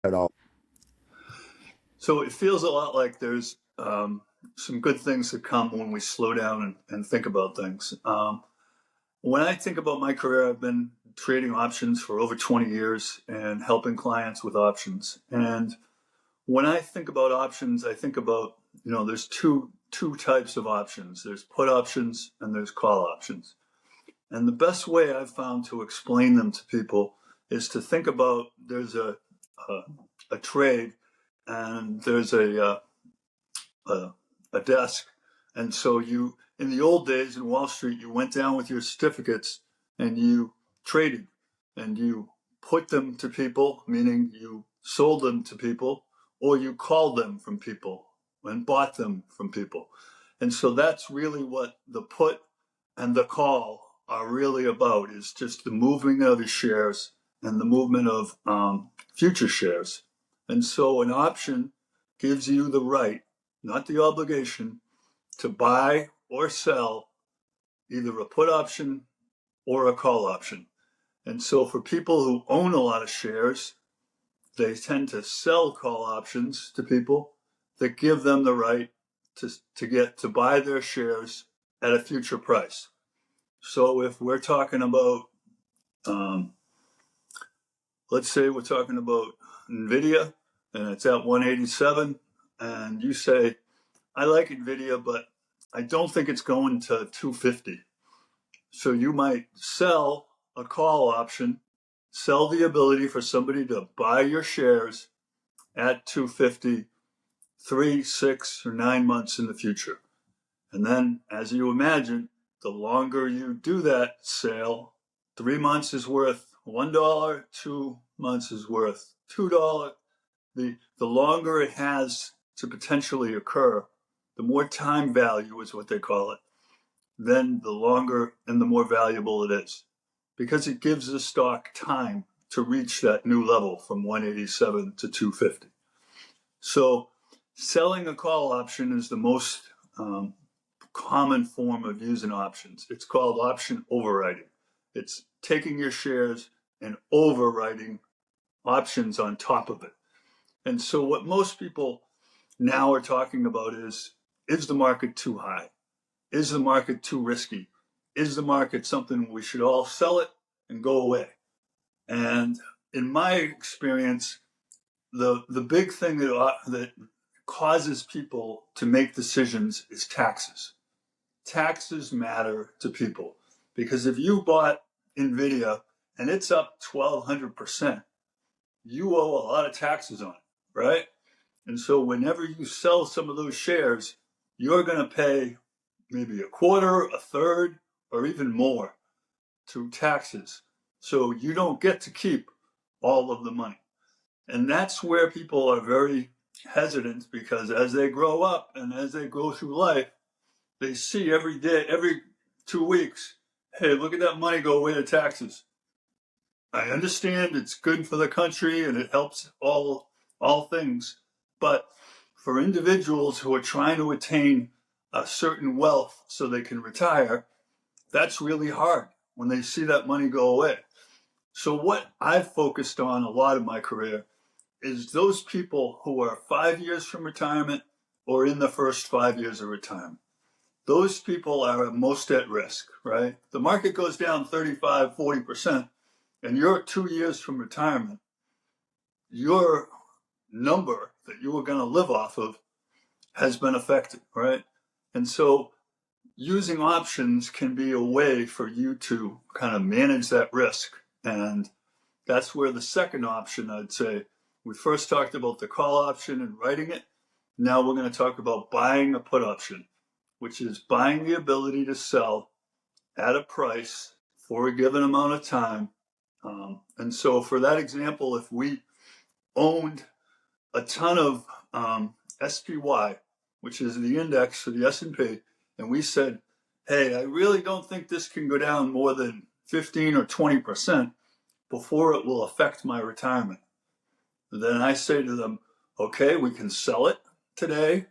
at all. So it feels a lot like there's some good things that come when we slow down and think about things. When I think about my career, I've been trading options for over 20 years and helping clients with options. And when I think about options, I think about, there's two types of options. There's put options and there's call options. And the best way I've found to explain them to people is to think about there's a trade and there's a, a desk. And so in the old days in Wall Street, you went down with your certificates and you traded and you put them to people, meaning you sold them to people, or you called them from people and bought them from people. And so that's really what the put and the call are really about, is just the movement of the shares and the movement of future shares. And so an option gives you the right, not the obligation, to buy or sell either a put option or a call option. And so for people who own a lot of shares, they tend to sell call options to people that give them the right to buy their shares at a future price. So if we're talking about, let's say we're talking about NVIDIA and it's at 187, and you say, I like NVIDIA, but I don't think it's going to 250. So you might sell a call option, sell the ability for somebody to buy your shares at 250, 3, 6, or 9 months in the future. And then, as you imagine, the longer you do that sale, 3 months is worth $1, 2 months is worth $2. The longer it has to potentially occur, the more time value is what they call it, then the longer and the more valuable it is, because it gives the stock time to reach that new level from 187 to 250. So selling a call option is the most common form of using options. It's called option overwriting. It's taking your shares and overwriting options on top of it. And so what most people now are talking about is the market too high? Is the market too risky? Is the market something we should all sell it and go away? And in my experience, the big thing that causes people to make decisions is taxes. Taxes matter to people, because if you bought NVIDIA and it's up 1,200%, you owe a lot of taxes on it, right? And so whenever you sell some of those shares, you're going to pay maybe a quarter, a third, or even more to taxes. So you don't get to keep all of the money. And that's where people are very hesitant, because as they grow up and as they go through life, they see every day, every 2 weeks, hey, look at that money go away to taxes. I understand it's good for the country and it helps all things, but for individuals who are trying to attain a certain wealth so they can retire, that's really hard when they see that money go away. So what I've focused on a lot of my career is those people who are 5 years from retirement or in the first 5 years of retirement. Those people are most at risk, right? The market goes down 35, 40%, and you're 2 years from retirement. Your number that you were going to live off of has been affected, right? And so using options can be a way for you to kind of manage that risk. And that's where the second option, I'd say, we first talked about the call option and writing it. Now we're going to talk about buying a put option, which is buying the ability to sell at a price for a given amount of time. And so for that example, if we owned a ton of SPY, which is the index for the S&P, and we said, hey, I really don't think this can go down more than 15 or 20% before it will affect my retirement. Then I say to them, okay, we can sell it today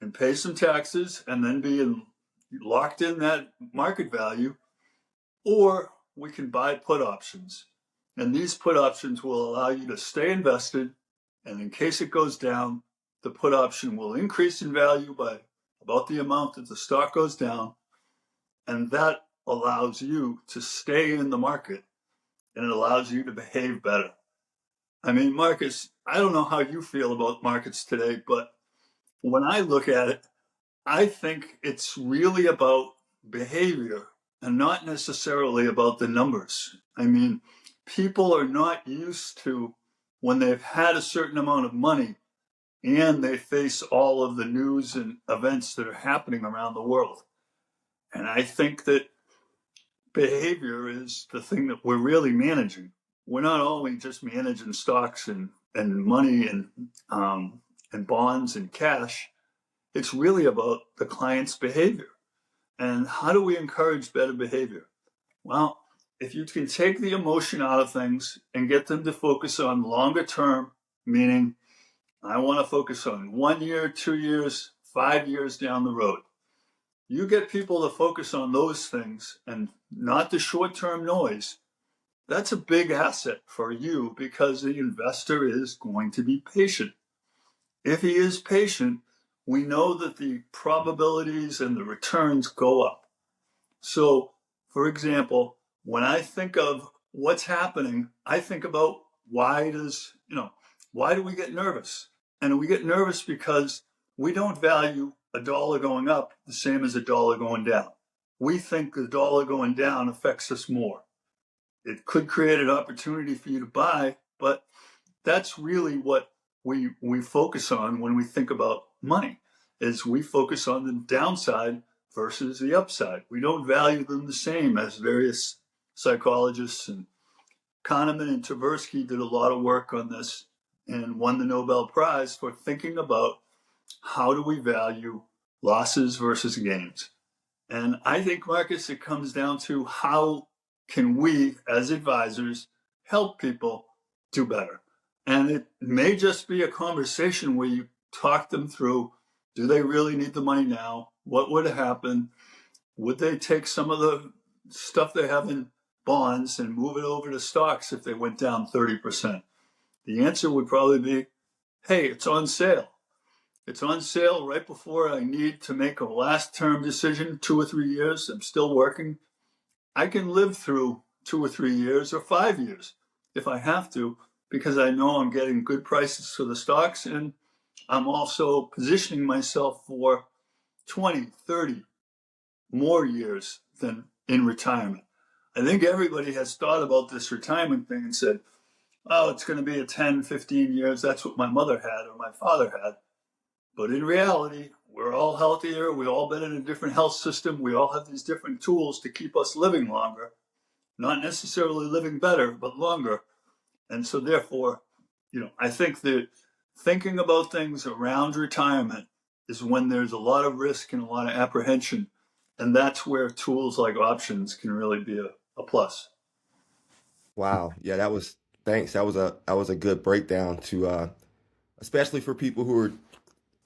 and pay some taxes and then be locked in that market value, or we can buy put options. And these put options will allow you to stay invested And in case it goes down, the put option will increase in value by about the amount that the stock goes down. And that allows you to stay in the market, and it allows you to behave better. I mean, Marcus, I don't know how you feel about markets today, but when I look at it, I think it's really about behavior and not necessarily about the numbers. I mean, people are not used to, when they've had a certain amount of money and they face all of the news and events that are happening around the world. And I think that behavior is the thing that we're really managing. We're not only just managing stocks and money and bonds and cash. It's really about the client's behavior. And how do we encourage better behavior? Well, if you can take the emotion out of things and get them to focus on longer term, meaning I want to focus on 1 year, 2 years, 5 years down the road. You get people to focus on those things and not the short term noise. That's a big asset for you because the investor is going to be patient. If he is patient, we know that the probabilities and the returns go up. So, for example, when I think of what's happening, I think about why do we get nervous? And we get nervous because we don't value a dollar going up the same as a dollar going down. We think the dollar going down affects us more. It could create an opportunity for you to buy, but that's really what we focus on when we think about money, is we focus on the downside versus the upside. We don't value them the same, as various psychologists, and Kahneman and Tversky did a lot of work on this and won the Nobel Prize for thinking about how do we value losses versus gains. And I think, Marcus, it comes down to how can we as advisors help people do better. And it may just be a conversation where you talk them through, do they really need the money now? What would happen? Would they take some of the stuff they have in bonds and move it over to stocks if they went down 30%? The answer would probably be, hey, it's on sale. It's on sale right before I need to make a last term decision, 2 or 3 years. I'm still working. I can live through 2 or 3 years or 5 years if I have to, because I know I'm getting good prices for the stocks, and I'm also positioning myself for 20, 30 more years than in retirement. I think everybody has thought about this retirement thing and said, oh, it's going to be a 10, 15 years. That's what my mother had or my father had. But in reality, we're all healthier. We've all been in a different health system. We all have these different tools to keep us living longer, not necessarily living better, but longer. And so therefore, I think that thinking about things around retirement is when there's a lot of risk and a lot of apprehension. And that's where tools like options can really be a plus. Wow. Yeah, thanks. That was a good breakdown to especially for people who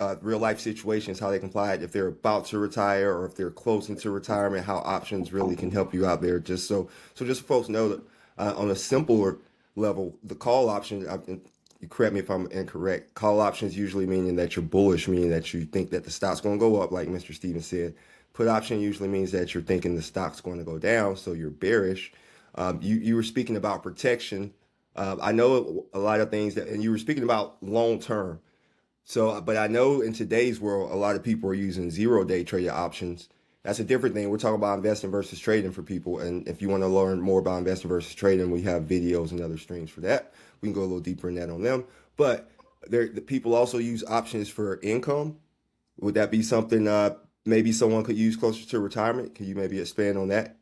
are real life situations, how they can apply it if they're about to retire or if they're close into retirement, how options really can help you out there. Just so folks know that on a simpler level, the call option, you correct me if I'm incorrect, call options usually meaning that you're bullish, meaning that you think that the stock's going to go up, like Mr. Stevens said. Put option usually means that you're thinking the stock's going to go down, so you're bearish. You were speaking about protection. I know a lot of things and you were speaking about long term. So, but I know in today's world, a lot of people are using 0-day traded options. That's a different thing. We're talking about investing versus trading for people. And if you want to learn more about investing versus trading, we have videos and other streams for that. We can go a little deeper in that on them. But the people also use options for income. Would that be something maybe someone could use closer to retirement? Can you maybe expand on that?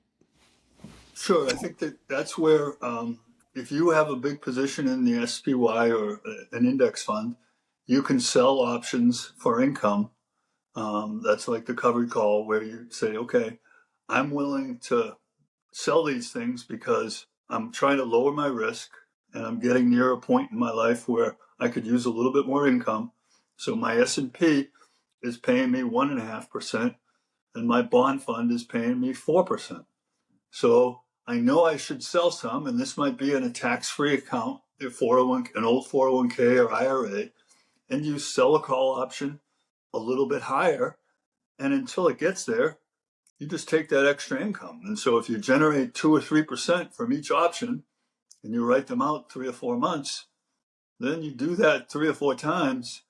Sure. I think that's where if you have a big position in the SPY or an index fund, you can sell options for income. That's like the covered call where you say, okay, I'm willing to sell these things because I'm trying to lower my risk and I'm getting near a point in my life where I could use a little bit more income. So my S&P is paying me 1.5% and my bond fund is paying me 4%. So I know I should sell some, and this might be in a tax-free account your 401, an old 401k or IRA, and you sell a call option a little bit higher. And until it gets there, you just take that extra income. And so if you generate 2 or 3% from each option and you write them out 3 or 4 months, then you do that 3 or 4 times.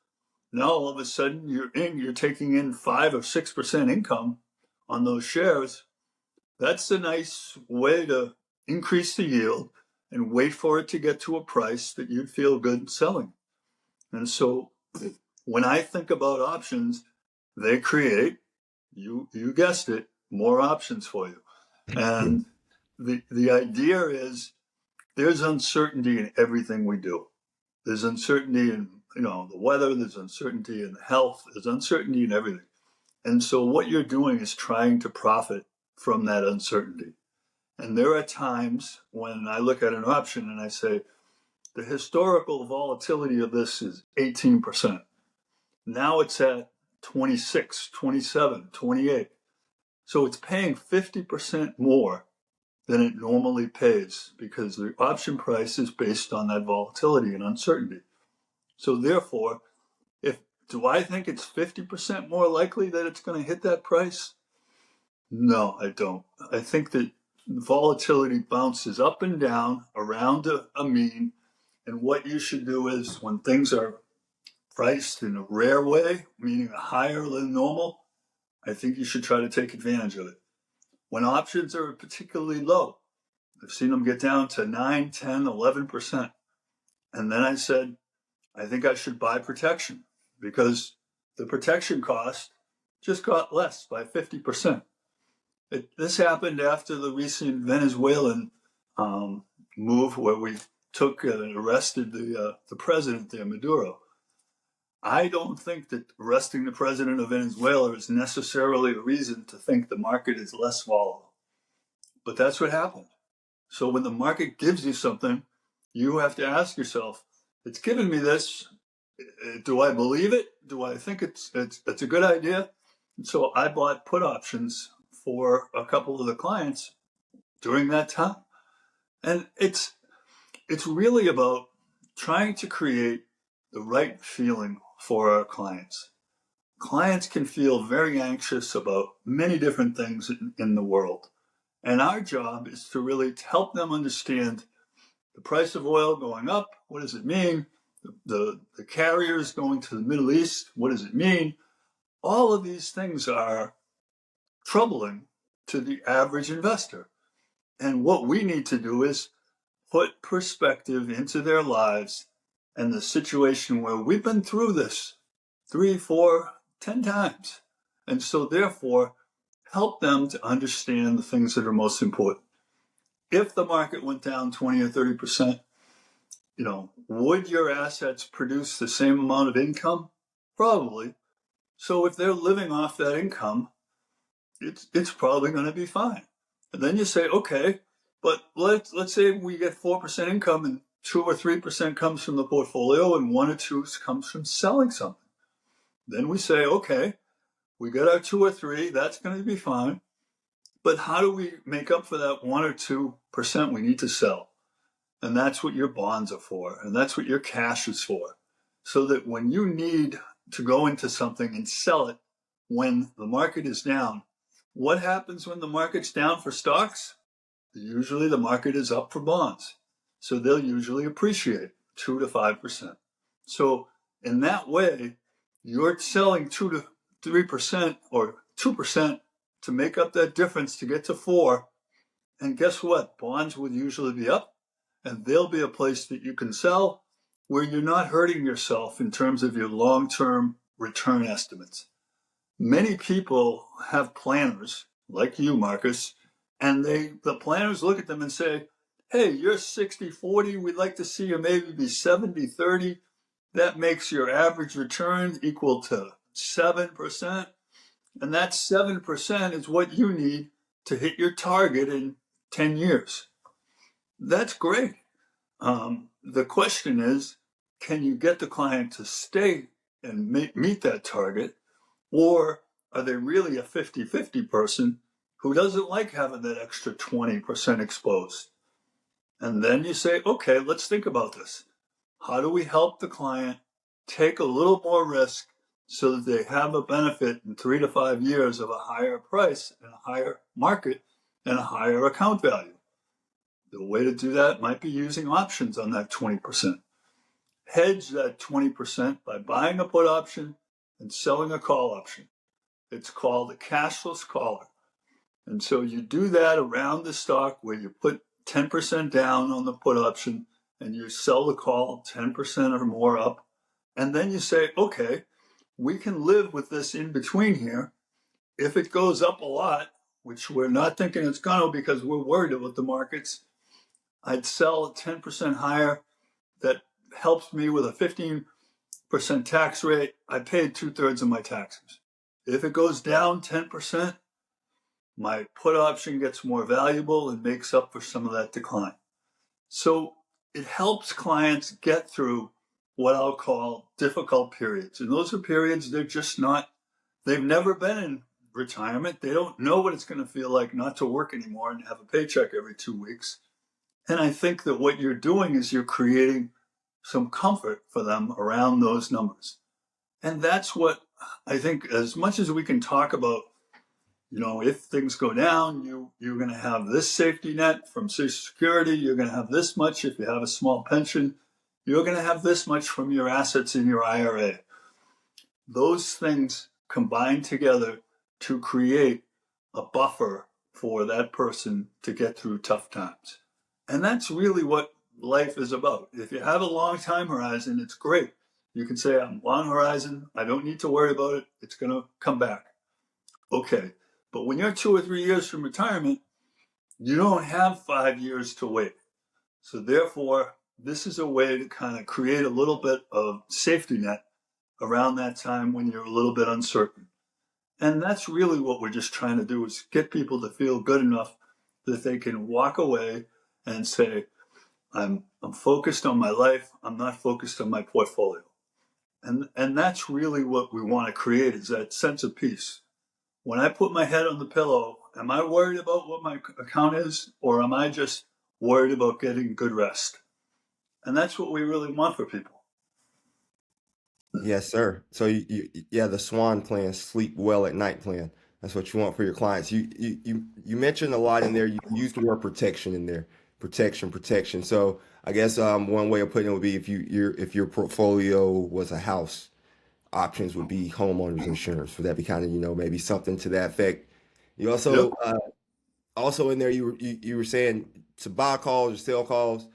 Now all of a sudden you're taking in 5 or 6% income on those shares. That's a nice way to increase the yield and wait for it to get to a price that you'd feel good selling. And so when I think about options, they create, you guessed it, more options for you. And the idea is there's uncertainty in everything we do. There's uncertainty in the weather, there's uncertainty in health, there's uncertainty in everything. And so what you're doing is trying to profit from that uncertainty. And there are times when I look at an option and I say, the historical volatility of this is 18%. Now it's at 26, 27, 28. So it's paying 50% more than it normally pays because the option price is based on that volatility and uncertainty. So therefore, do I think it's 50% more likely that it's going to hit that price? No, I don't. I think that volatility bounces up and down around a mean. And what you should do is when things are priced in a rare way, meaning higher than normal, I think you should try to take advantage of it. When options are particularly low, I've seen them get down to 9, 10, 11%. And then I said, I think I should buy protection because the protection cost just got less by 50%. This happened after the recent Venezuelan move where we took and arrested the president there, Maduro. I don't think that arresting the president of Venezuela is necessarily a reason to think the market is less volatile. But that's what happened. So when the market gives you something, you have to ask yourself, it's given me this. Do I believe it? Do I think it's a good idea? And so I bought put options for a couple of the clients during that time. And it's really about trying to create the right feeling for our clients. Clients can feel very anxious about many different things in the world. And our job is to really help them understand the price of oil going up. What does it mean? The carriers going to the Middle East. What does it mean? All of these things are troubling to the average investor. And what we need to do is put perspective into their lives and the situation where we've been through this 3, 4, 10 times. And so therefore, help them to understand the things that are most important. If the market went down 20 or 30%, would your assets produce the same amount of income? Probably. So if they're living off that income, it's probably going to be fine. And then you say, okay, but let's say we get 4% income and 2 or 3% comes from the portfolio and 1 or 2 comes from selling something. Then we say, okay, we got our 2 or 3, that's going to be fine. But how do we make up for that 1 or 2% we need to sell? And that's what your bonds are for. And that's what your cash is for. So that when you need to go into something and sell it when the market is down, what happens when the market's down for stocks? Usually the market is up for bonds. So they'll usually appreciate 2 to 5%. So in that way, you're selling 2 to 3% or 2% to make up that difference to get to 4. And guess what? Bonds would usually be up, and they'll be a place that you can sell where you're not hurting yourself in terms of your long-term return estimates. Many people have planners like you, Marcus, and the planners look at them and say, hey, you're 60-40. We'd like to see you maybe be 70-30. That makes your average return equal to 7%. And that 7% is what you need to hit your target in 10 years. That's great. The question is, can you get the client to stay and meet that target? Or are they really a 50-50 person who doesn't like having that extra 20% exposed? And then you say, okay, let's think about this. How do we help the client take a little more risk so that they have a benefit in 3 to 5 years of a higher price and a higher market and a higher account value? The way to do that might be using options on that 20%. Hedge that 20% by buying a put option and selling a call option. It's called a cashless caller. And so you do that around the stock where you put 10% down on the put option and you sell the call 10% or more up. And then you say, okay, we can live with this in between here. If it goes up a lot, which we're not thinking it's going to because we're worried about the markets, I'd sell at 10% higher. That helps me with a 15% tax rate. I paid 2/3 of my taxes. If it goes down 10%, my put option gets more valuable and makes up for some of that decline. So it helps clients get through what I'll call difficult periods. And those are periods they're just not, they've never been in retirement. They don't know what it's going to feel like not to work anymore and have a paycheck every 2 weeks. And I think that what you're doing is you're creating some comfort for them around those numbers. And that's what I think, as much as we can talk about, if things go down, you're going to have this safety net from Social Security. You're going to have this much if you have a small pension. You're going to have this much from your assets in your IRA. Those things combine together to create a buffer for that person to get through tough times. And that's really what life is about. If you have a long time horizon, it's great. You can say, I'm long horizon. I don't need to worry about it. It's going to come back. Okay. But when you're 2 or 3 years from retirement, you don't have 5 years to wait. So therefore, this is a way to kind of create a little bit of safety net around that time when you're a little bit uncertain. And that's really what we're just trying to do, is get people to feel good enough that they can walk away and say, I'm focused on my life. I'm not focused on my portfolio. And that's really what we want to create, is that sense of peace. When I put my head on the pillow, am I worried about what my account is, or am I just worried about getting good rest? And that's what we really want for people. Yes, sir. So yeah, the SWAN plan, sleep well at night plan. That's what you want for your clients. You mentioned a lot in there. You used the word protection in there. Protection, protection. So I guess one way of putting it would be if your portfolio was a house, options would be homeowners insurance. Would that be kind of, maybe something to that effect? You Yep. also in there you were saying to buy calls or sell calls,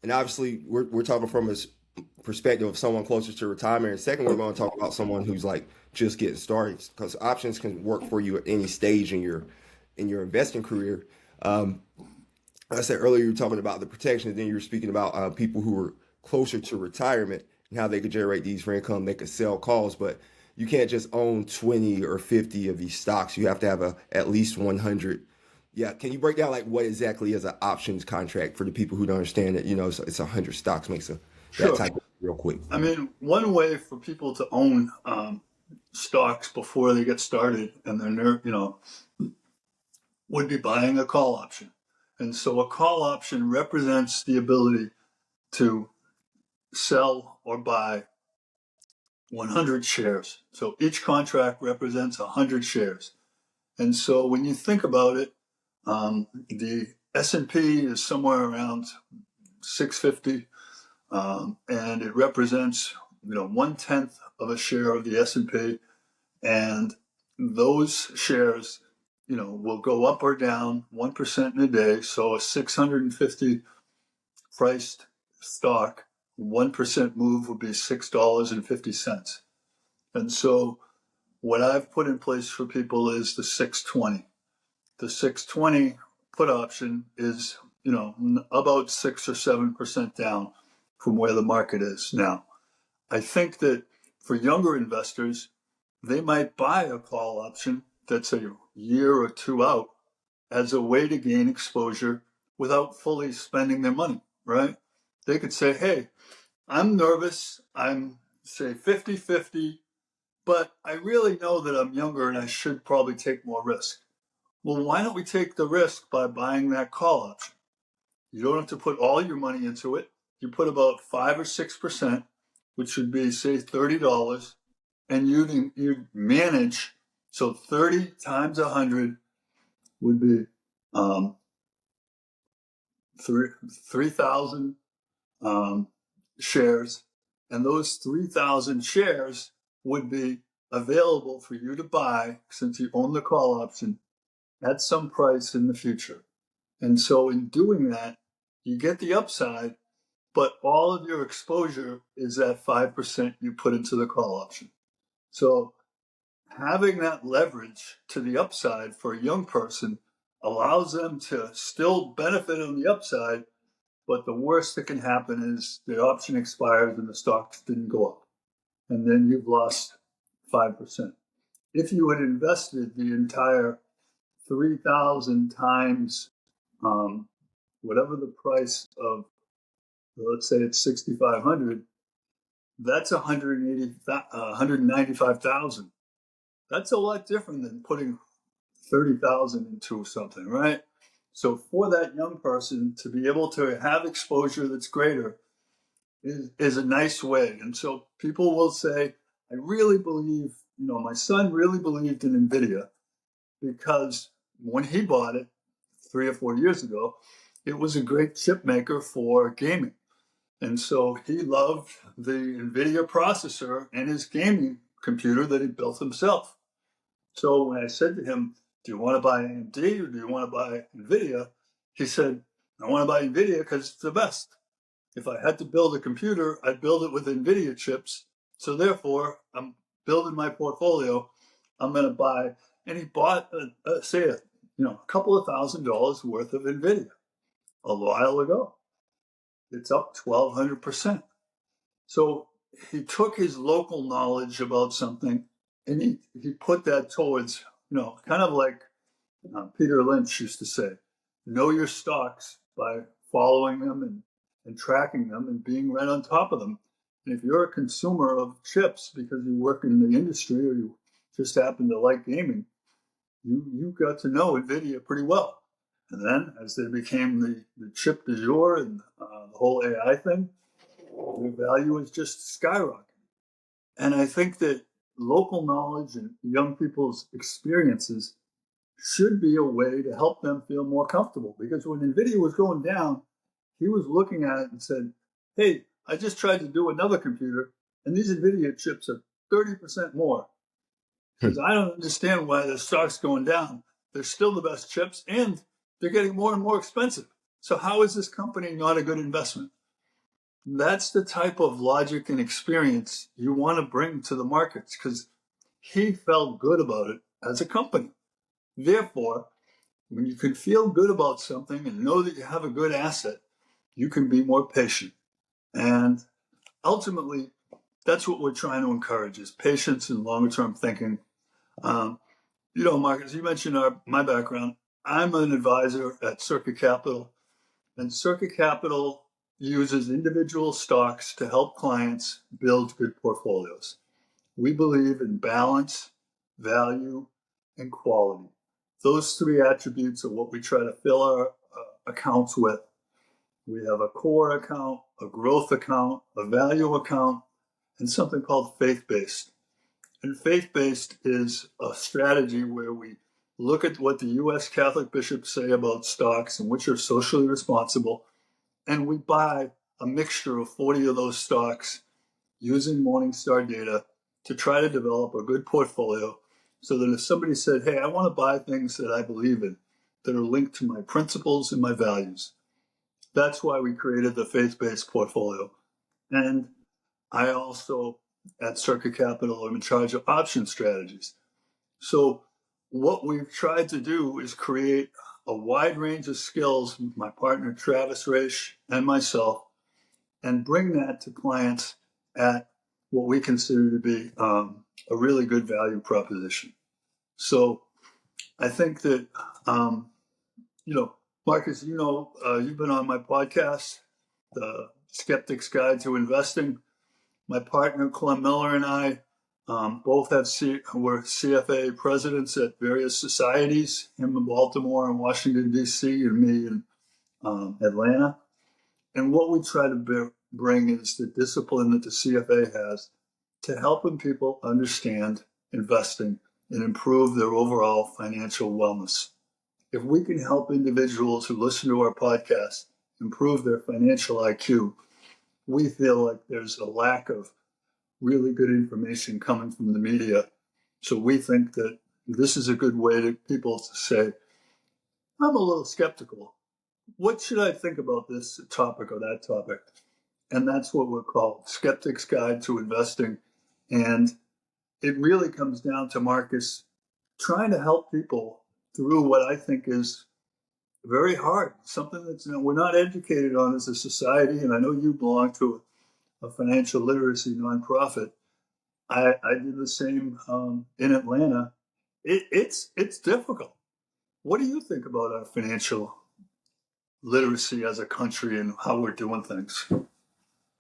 and obviously we're talking from a perspective of someone closer to retirement. And second, we're going to talk about someone who's like just getting started, because options can work for you at any stage in your investing career. Um, like I said earlier, you were talking about the protection, and then you were speaking about people who are closer to retirement and how they could generate these for income. They could sell calls, but you can't just own 20 or 50 of these stocks. You have to have at least 100. Yeah, can you break down like what exactly is an options contract for the people who don't understand it? It's 100 stocks makes that Sure. type of real quick. I mean, one way for people to own stocks before they get started and they're, would be buying a call option. And so a call option represents the ability to sell or buy 100 shares. So each contract represents 100 shares. And so when you think about it, the S&P is somewhere around 650, and it represents 1/10 of a share of the S&P, and those shares will go up or down 1% in a day. So a 650 priced stock, 1% move would be $6.50. And so what I've put in place for people is the 620. The 620 put option is, about 6 or 7% down from where the market is now. I think that for younger investors, they might buy a call option that's a year or two out as a way to gain exposure without fully spending their money, right? They could say, hey, I'm nervous. I'm, say, 50-50, but I really know that I'm younger and I should probably take more risk. Well, why don't we take the risk by buying that call option? You don't have to put all your money into it. You put about 5 or 6%, which would be, say, $30, and you'd manage. So 30 times 100 would be um, 3,000 shares, and those 3,000 shares would be available for you to buy since you own the call option at some price in the future. And so in doing that, you get the upside, but all of your exposure is that 5% you put into the call option. So having that leverage to the upside for a young person allows them to still benefit on the upside, but the worst that can happen is the option expires and the stocks didn't go up. And then you've lost 5%. If you had invested the entire 3,000 times whatever the price of, let's say it's 6,500, that's 195,000. That's a lot different than putting 30,000 into something, right? So for that young person to be able to have exposure that's greater is a nice way. And so people will say, I really believe, my son really believed in NVIDIA because when he bought it 3 or 4 years ago, it was a great chip maker for gaming. And so he loved the NVIDIA processor in his gaming computer that he built himself. So when I said to him, do you want to buy AMD or do you want to buy NVIDIA? He said, I want to buy NVIDIA because it's the best. If I had to build a computer, I'd build it with NVIDIA chips. So therefore, I'm building my portfolio. I'm going to buy, and he bought, say, a couple of $1,000s worth of NVIDIA a while ago. It's up 1,200%. So he took his local knowledge about something and he put that towards, kind of like Peter Lynch used to say, know your stocks by following them and tracking them and being right on top of them. And if you're a consumer of chips because you work in the industry or you just happen to like gaming, you got to know NVIDIA pretty well. And then as they became the chip du jour and the whole AI thing, their value is just skyrocketing. And I think that local knowledge and young people's experiences should be a way to help them feel more comfortable. Because when NVIDIA was going down, he was looking at it and said, hey, I just tried to do another computer, and these NVIDIA chips are 30% more. Because I don't understand why the stock's going down. They're still the best chips, and they're getting more and more expensive. So how is this company not a good investment? That's the type of logic and experience you want to bring to the markets because he felt good about it as a company. Therefore, when you can feel good about something and know that you have a good asset, you can be more patient. And ultimately, that's what we're trying to encourage is patience and longer term thinking. Marcus, you mentioned my background. I'm an advisor at Circuit Capital, and Circuit Capital uses individual stocks to help clients build good portfolios. We believe in balance, value, and quality. Those three attributes are what we try to fill our accounts with. We have a core account, a growth account, a value account, and something called faith-based. And faith-based is a strategy where we look at what the U.S. Catholic bishops say about stocks and which are socially responsible, and we buy a mixture of 40 of those stocks using Morningstar data to try to develop a good portfolio so that if somebody said, hey, I want to buy things that I believe in that are linked to my principles and my values, that's why we created the faith-based portfolio. And I also, at Circuit Capital, am in charge of option strategies. So what we've tried to do is create a wide range of skills with my partner, Travis Raish, and myself, and bring that to clients at what we consider to be a really good value proposition. So I think that, Marcus, you've been on my podcast, The Skeptic's Guide to Investing. My partner, Clem Miller, and I both were CFA presidents at various societies, him in Baltimore and Washington, D.C., and me in Atlanta. And what we try to bring is the discipline that the CFA has to helping people understand investing and improve their overall financial wellness. If we can help individuals who listen to our podcast improve their financial IQ, we feel like there's a lack of really good information coming from the media. So we think that this is a good way to people to say, I'm a little skeptical. What should I think about this topic or that topic? And that's what we're called, Skeptic's Guide to Investing. And it really comes down to Marcus trying to help people through what I think is very hard, something that's we're not educated on as a society. And I know you belong to a financial literacy nonprofit. I did the same in Atlanta. It's difficult. What do you think about our financial literacy as a country and how we're doing things?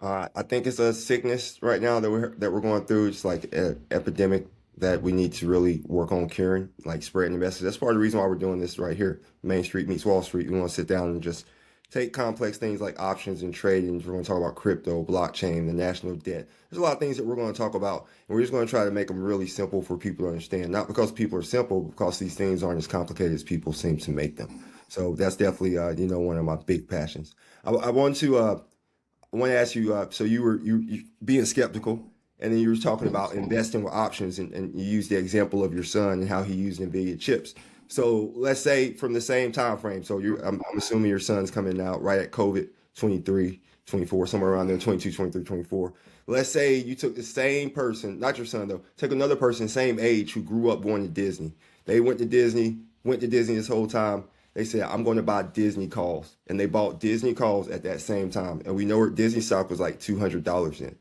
I think it's a sickness right now that we're going through. It's like an epidemic that we need to really work on curing, like spreading the message. That's part of the reason why we're doing this right here. Main Street meets Wall Street. We want to sit down and just take complex things like options and trading. We're going to talk about crypto, blockchain, the national debt. There's a lot of things that we're going to talk about, and we're just going to try to make them really simple for people to understand. Not because people are simple, but because these things aren't as complicated as people seem to make them. So that's definitely, one of my big passions. I want to. I want to ask you. So you being skeptical, and then you were talking about investing with options, and you used the example of your son and how he used NVIDIA chips. So let's say from the same time frame. So I'm assuming your son's coming out right at COVID 23, 24, somewhere around there, 22, 23, 24. Let's say you took the same person, not your son though, take another person same age who grew up going to Disney. They went to Disney this whole time. They said, I'm going to buy Disney calls. And they bought Disney calls at that same time. And we know where Disney stock was like $200 in.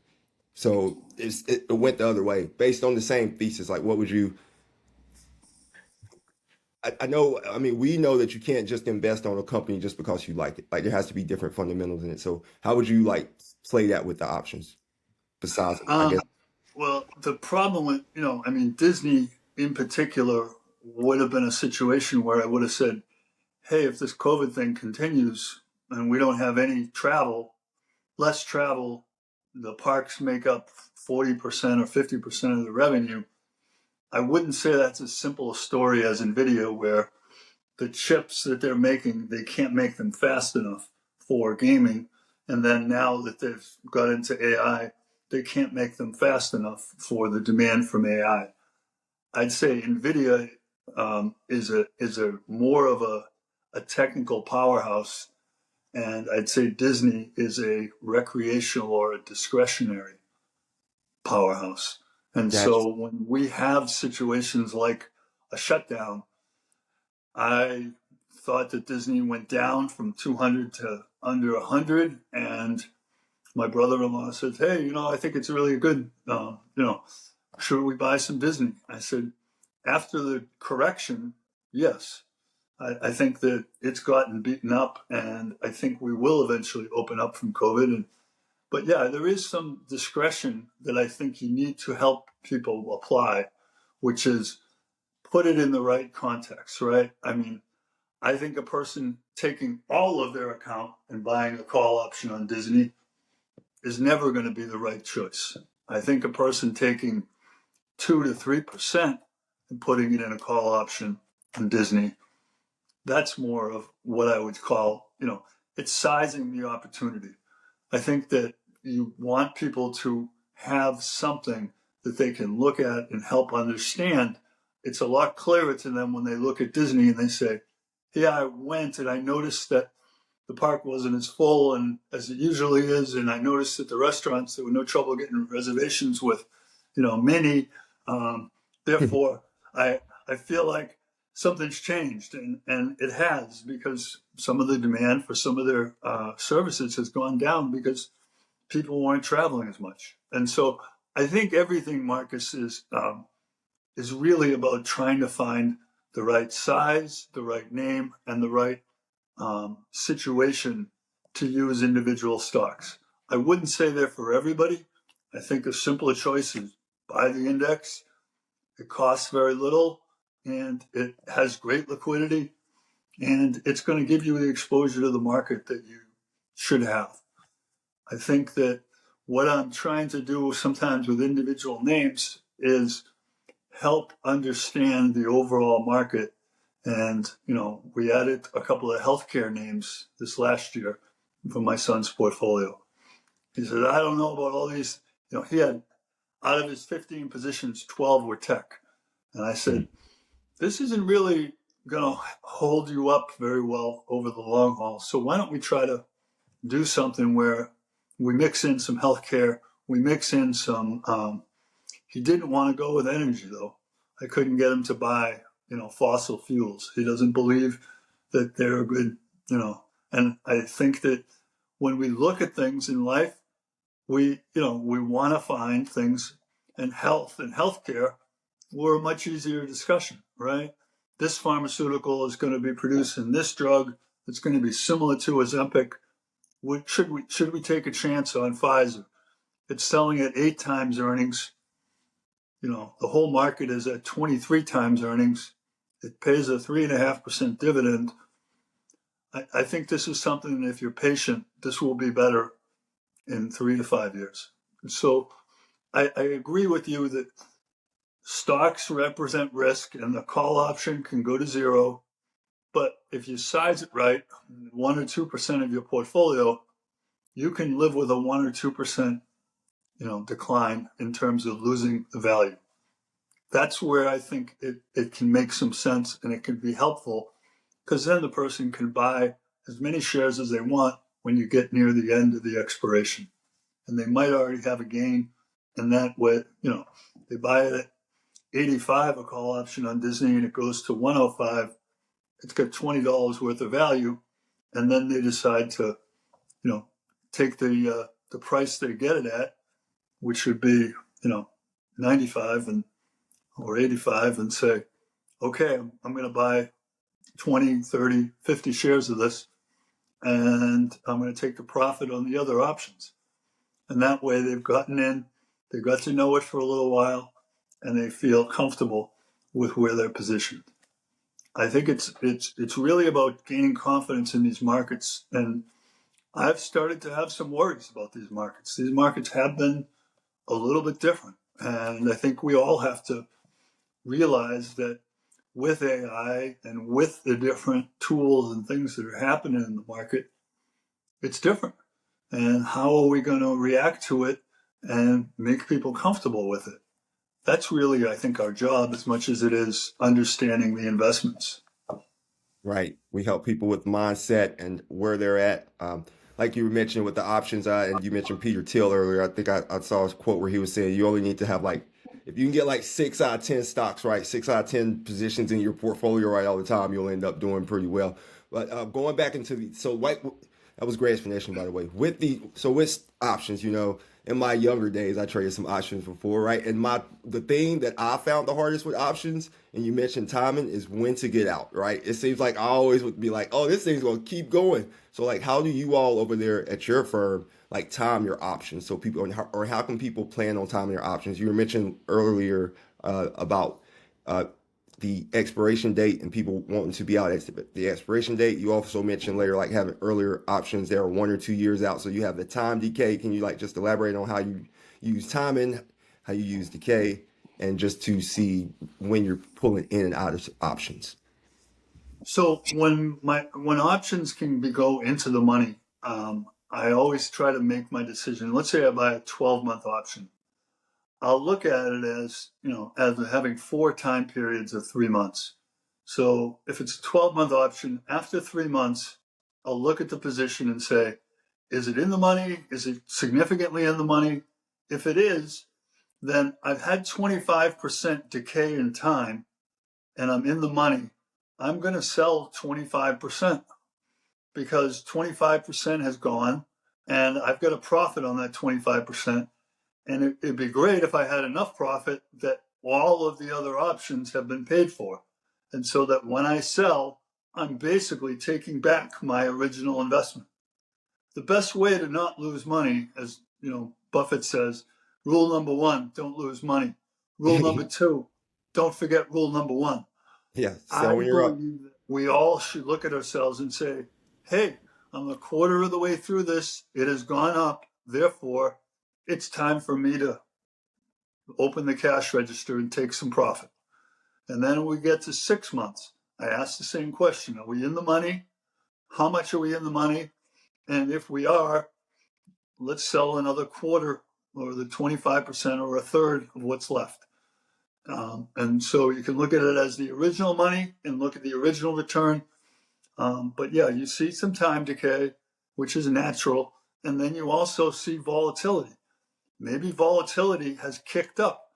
So it went the other way based on the same thesis. Like, what would you, I know, I mean, we know that you can't just invest on a company just because you like it. Like, there has to be different fundamentals in it. So, how would you like play that with the options besides, I guess? Um, well, the problem with, I mean, Disney in particular would have been a situation where I would have said, hey, if this COVID thing continues and we don't have any travel, less travel, the parks make up 40% or 50% of the revenue. I wouldn't say that's as simple a story as NVIDIA, where the chips that they're making, they can't make them fast enough for gaming. And then now that they've got into AI, they can't make them fast enough for the demand from AI. I'd say NVIDIA is a more of a technical powerhouse, and I'd say Disney is a recreational or a discretionary powerhouse. And Gotcha. so when we have situations like a shutdown, I thought that Disney went down from 200 to under 100, and my brother-in-law said, "Hey, I think it's really good. Should we buy some Disney?" I said, "After the correction, yes. I think that it's gotten beaten up, and I think we will eventually open up from COVID. But yeah, there is some discretion that I think you need to help people apply, which is put it in the right context, right? I mean, I think a person taking all of their account and buying a call option on Disney is never going to be the right choice. I think a person taking 2 to 3% and putting it in a call option on Disney, that's more of what I would call, it's sizing the opportunity. I think that you want people to have something that they can look at and help understand. It's a lot clearer to them when they look at Disney and they say, yeah, I went and I noticed that the park wasn't as full and as it usually is, and I noticed that the restaurants, there were no trouble getting reservations with, Minnie. Um, Therefore, I feel like something's changed, and it has, because some of the demand for some of their services has gone down because people weren't traveling as much. And so I think everything, Marcus, is really about trying to find the right size, the right name, and the right situation to use individual stocks. I wouldn't say they're for everybody. I think a simpler choice is buy the index. It costs very little and it has great liquidity. and it's going to give you the exposure to the market that you should have. I think that what I'm trying to do sometimes with individual names is help understand the overall market. And, we added a couple of healthcare names this last year for my son's portfolio. He said, I don't know about all these. He had, out of his 15 positions, 12 were tech. And I said, this isn't really going to hold you up very well over the long haul. So why don't we try to do something where we mix in some healthcare, we mix in some, he didn't want to go with energy though. I couldn't get him to buy, fossil fuels. He doesn't believe that they're good, and I think that when we look at things in life, we want to find things, and health and healthcare were a much easier discussion, right? This pharmaceutical is going to be producing this drug that's going to be similar to Ozempic. Should we take a chance on Pfizer? It's selling at 8 times earnings. The whole market is at 23 times earnings. It pays a 3.5% dividend. I think this is something, if you're patient, this will be better in 3 to 5 years. So I agree with you that stocks represent risk and the call option can go to zero. But if you size it right, 1 or 2% of your portfolio, you can live with a 1 or 2% decline in terms of losing the value. That's where I think it can make some sense, and it can be helpful, because then the person can buy as many shares as they want when you get near the end of the expiration. And they might already have a gain, and that way, they buy it at 85, a call option on Disney, and it goes to 105. It's got $20 worth of value, and then they decide to, take the price they get it at, which would be, 95 or 85, and say, okay, I'm going to buy 20, 30, 50 shares of this, and I'm going to take the profit on the other options. And that way they've gotten in, they got to know it for a little while, and they feel comfortable with where they're positioned. I think it's really about gaining confidence in these markets. And I've started to have some worries about these markets. These markets have been a little bit different. And I think we all have to realize that with AI and with the different tools and things that are happening in the market, it's different. And how are we going to react to it and make people comfortable with it? That's really, I think, our job as much as it is understanding the investments. Right. We help people with mindset and where they're at. Like you mentioned with the options, and you mentioned Peter Thiel earlier. I think I saw his quote where he was saying you only need to have like, if you can get like 6 out of 10 stocks right, 6 out of 10 positions in your portfolio right all the time, you'll end up doing pretty well. But going back into that was great explanation by the way. With options, in my younger days, I traded some options before, right? And the thing that I found the hardest with options, and you mentioned timing, is when to get out, right? It seems like I always would be like, oh, this thing's gonna keep going. So like, how do you all over there at your firm like time your options so people, or how can people plan on timing their options? You were mentioned earlier about the expiration date and people wanting to be out at the expiration date. You also mentioned later like having earlier options that are 1 or 2 years out, so you have the time decay. Can you like just elaborate on how you use timing, how you use decay, and just to see when you're pulling in and out of options? So when options can go into the money, I always try to make my decision. Let's say I buy a 12-month option. I'll look at it as, as having 4 time periods of 3 months. So if it's a 12-month option, after 3 months, I'll look at the position and say, is it in the money? Is it significantly in the money? If it is, then I've had 25% decay in time and I'm in the money. I'm going to sell 25% because 25% has gone and I've got a profit on that 25%. And it'd be great if I had enough profit that all of the other options have been paid for. And so that when I sell, I'm basically taking back my original investment. The best way to not lose money, as Buffett says, rule number 1, don't lose money. Rule number 2, don't forget rule number 1. Yeah, sell I when you're up. believe we all should look at ourselves and say, hey, I'm a quarter of the way through this. It has gone up. Therefore, it's time for me to open the cash register and take some profit. And then when we get to 6 months, I ask the same question. Are we in the money? How much are we in the money? And if we are, let's sell another quarter or the 25% or a third of what's left. And so you can look at it as the original money and look at the original return. But yeah, you see some time decay, which is natural. And then you also see volatility. Maybe volatility has kicked up.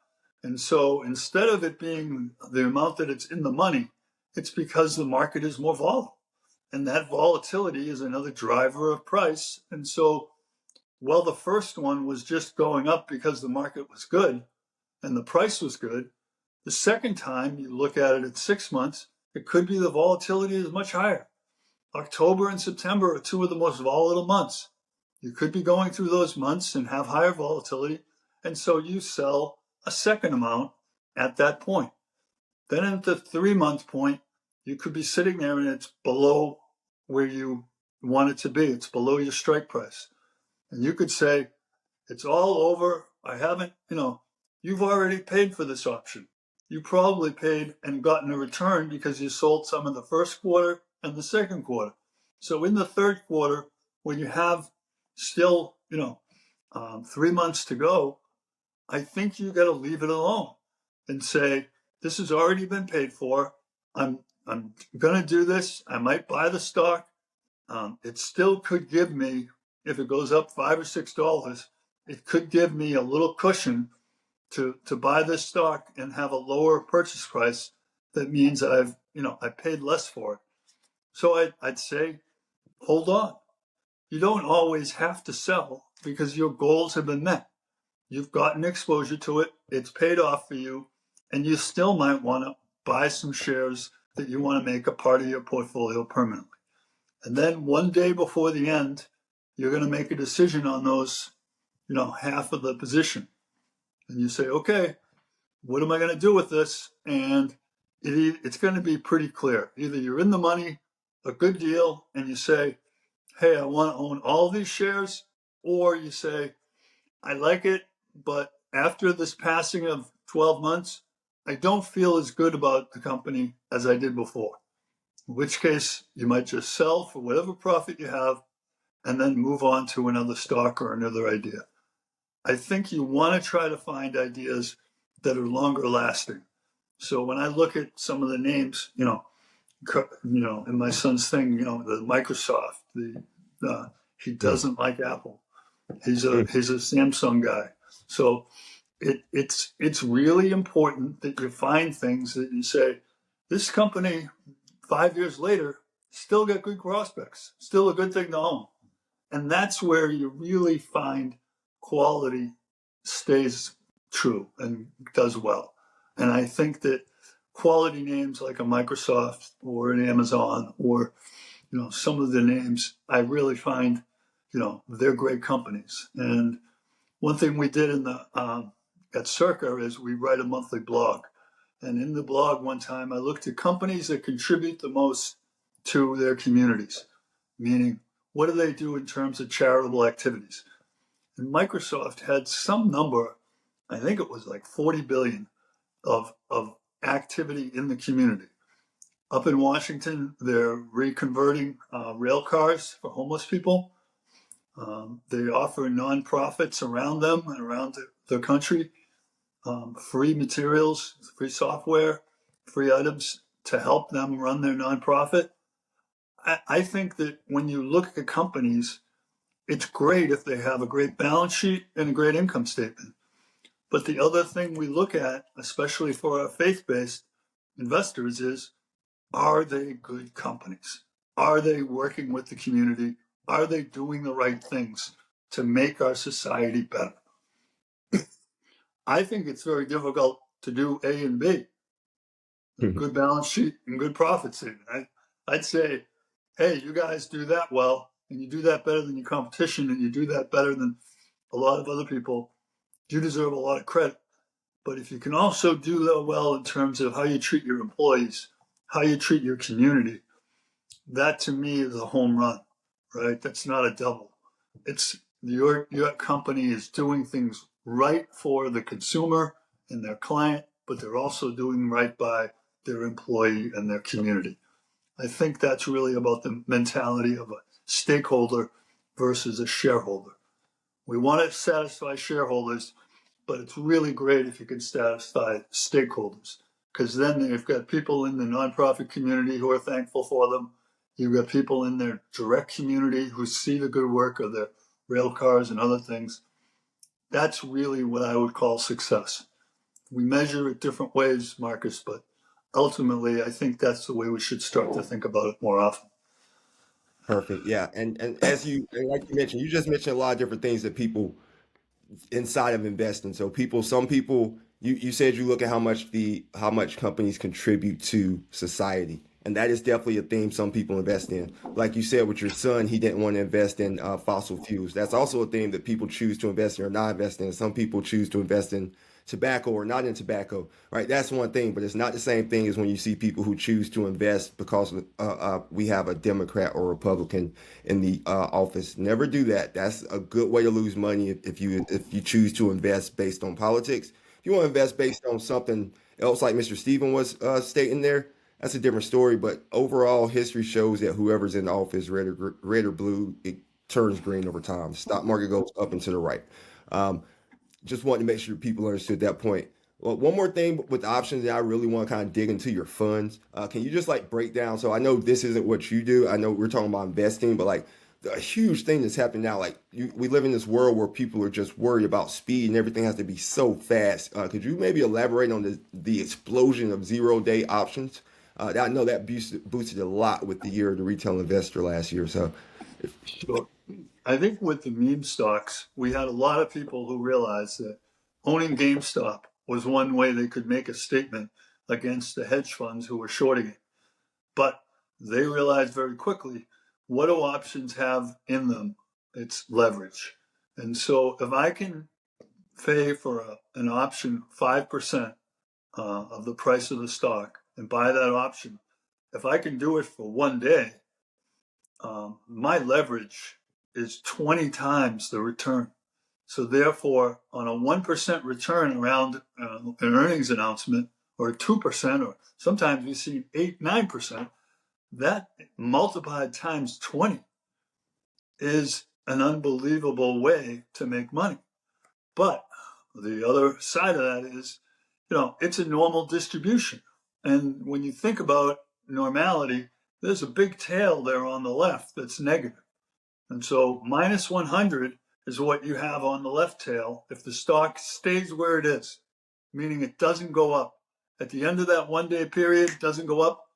And so instead of it being the amount that it's in the money, it's because the market is more volatile. And that volatility is another driver of price. And so, while the first one was just going up because the market was good and the price was good, the second time you look at it at 6 months, it could be the volatility is much higher. October and September are two of the most volatile months. You could be going through those months and have higher volatility. And so you sell a second amount at that point. Then at the 3 month point, you could be sitting there and it's below where you want it to be. It's below your strike price. And you could say, it's all over. I haven't, you've already paid for this option. You probably paid and gotten a return because you sold some in the first quarter and the second quarter. So in the third quarter, when you have still, 3 months to go, I think you got to leave it alone and say, this has already been paid for. I'm going to do this. I might buy the stock. It still could give me, if it goes up $5 or $6, it could give me a little cushion to buy this stock and have a lower purchase price. That means that I paid less for it. So I'd say, hold on. You don't always have to sell because your goals have been met. You've gotten exposure to it. It's paid off for you. And you still might want to buy some shares that you want to make a part of your portfolio permanently. And then one day before the end, you're going to make a decision on those, half of the position. And you say, okay, what am I going to do with this? And it's going to be pretty clear. Either you're in the money, a good deal, and you say, hey, I want to own all these shares, or you say, I like it, but after this passing of 12 months, I don't feel as good about the company as I did before. In which case, you might just sell for whatever profit you have and then move on to another stock or another idea. I think you want to try to find ideas that are longer lasting. So when I look at some of the names, in my son's thing, the Microsoft, he doesn't like Apple. He's a Samsung guy. So it's really important that you find things that you say, this company 5 years later still got good prospects, still a good thing to own. And that's where you really find quality stays true and does well. And I think that quality names like a Microsoft or an Amazon or some of the names I really find they're great companies. And one thing we did in the at Circa is we write a monthly blog. And in the blog one time I looked at companies that contribute the most to their communities, meaning what do they do in terms of charitable activities? And Microsoft had some number, I think it was like 40 billion of activity in the community. Up in Washington, they're reconverting rail cars for homeless people. They offer nonprofits around them and around the country free materials, free software, free items to help them run their nonprofit. I think that when you look at companies, it's great if they have a great balance sheet and a great income statement. But the other thing we look at, especially for our faith-based investors, is are they good companies? Are they working with the community? Are they doing the right things to make our society better? I think it's very difficult to do A and B, good balance sheet and good profit statement. I'd say, hey, you guys do that well, and you do that better than your competition, and you do that better than a lot of other people. You deserve a lot of credit. But if you can also do that well in terms of how you treat your employees, how you treat your community, that to me is a home run, right? That's not a double. It's your company is doing things right for the consumer and their client, but they're also doing right by their employee and their community. I think that's really about the mentality of a stakeholder versus a shareholder. We want to satisfy shareholders, but it's really great if you can satisfy stakeholders, because then you've got people in the nonprofit community who are thankful for them. You've got people in their direct community who see the good work of their rail cars and other things. That's really what I would call success. We measure it different ways, Marcus, but ultimately, I think that's the way we should start to think about it more often. Perfect. Yeah. And as you and like you mentioned, you just mentioned a lot of different things that people inside of investing. So some people, you said you look at how much companies contribute to society, and that is definitely a theme some people invest in. Like you said with your son, he didn't want to invest in fossil fuels. That's also a theme that people choose to invest in or not invest in. Some people choose to invest in tobacco or not in tobacco, right? That's one thing, but it's not the same thing as when you see people who choose to invest because we have a Democrat or Republican in the office. Never do that. That's a good way to lose money if you choose to invest based on politics. If you want to invest based on something else, like Mr. Stephen was stating there, that's a different story. But overall, history shows that whoever's in office, red or blue, it turns green over time. The stock market goes up and to the right. Um, just wanted to make sure people understood that point. Well, one more thing with options that I really want to kind of dig into your funds. Can you just like break down? So I know this isn't what you do. I know we're talking about investing, but like the huge thing that's happening now, like we live in this world where people are just worried about speed and everything has to be so fast. Could you maybe elaborate on the explosion of 0 day options? I know that boosted a lot with the year of the retail investor last year. So, Sure. I think with the meme stocks, we had a lot of people who realized that owning GameStop was one way they could make a statement against the hedge funds who were shorting it. But they realized very quickly, what do options have in them? It's leverage. And so if I can pay for an option 5% of the price of the stock and buy that option, if I can do it for one day, my leverage is 20 times the return. So therefore, on a 1% return around an earnings announcement, or 2%, or sometimes we see 8, 9%, that multiplied times 20 is an unbelievable way to make money. But the other side of that is, it's a normal distribution. And when you think about normality, there's a big tail there on the left that's negative. And so minus 100 is what you have on the left tail if the stock stays where it is, meaning it doesn't go up. At the end of that 1 day period, it doesn't go up,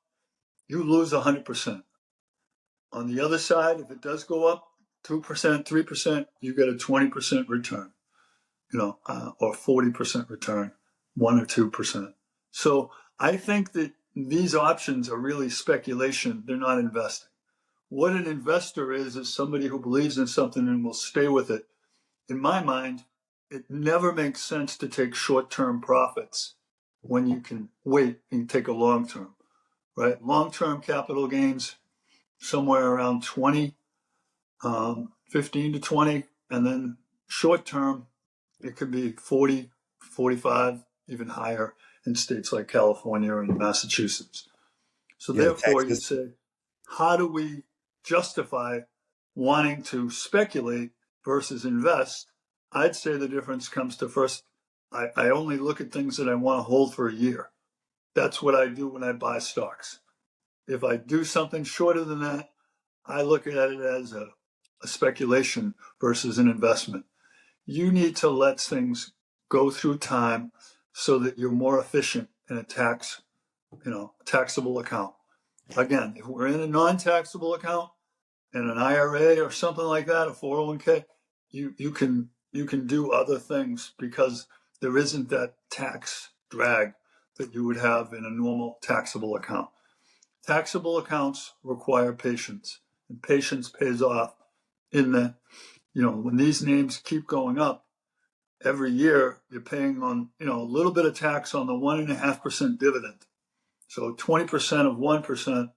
you lose 100%. On the other side, if it does go up 2%, 3%, you get a 20% return, or 40% return, 1 or 2%. So I think that these options are really speculation. They're not investing. What an investor is somebody who believes in something and will stay with it. In my mind, it never makes sense to take short-term profits when you can wait and take a long-term, right? Long-term capital gains, somewhere around 20, 15 to 20, and then short-term, it could be 40, 45, even higher in states like California and Massachusetts. So yeah, the therefore, tax you system. say, how do we justify wanting to speculate versus invest? I'd say the difference comes to first, I only look at things that I want to hold for a year. That's what I do when I buy stocks. If I do something shorter than that, I look at it as a speculation versus an investment. You need to let things go through time so that you're more efficient in a taxable account. Again, if we're in a non-taxable account, in an IRA or something like that, a 401k, you can do other things because there isn't that tax drag that you would have in a normal taxable account. Taxable accounts require patience, and patience pays off in that, when these names keep going up every year, you're paying on, a little bit of tax on the 1.5% dividend. So 20% of 1%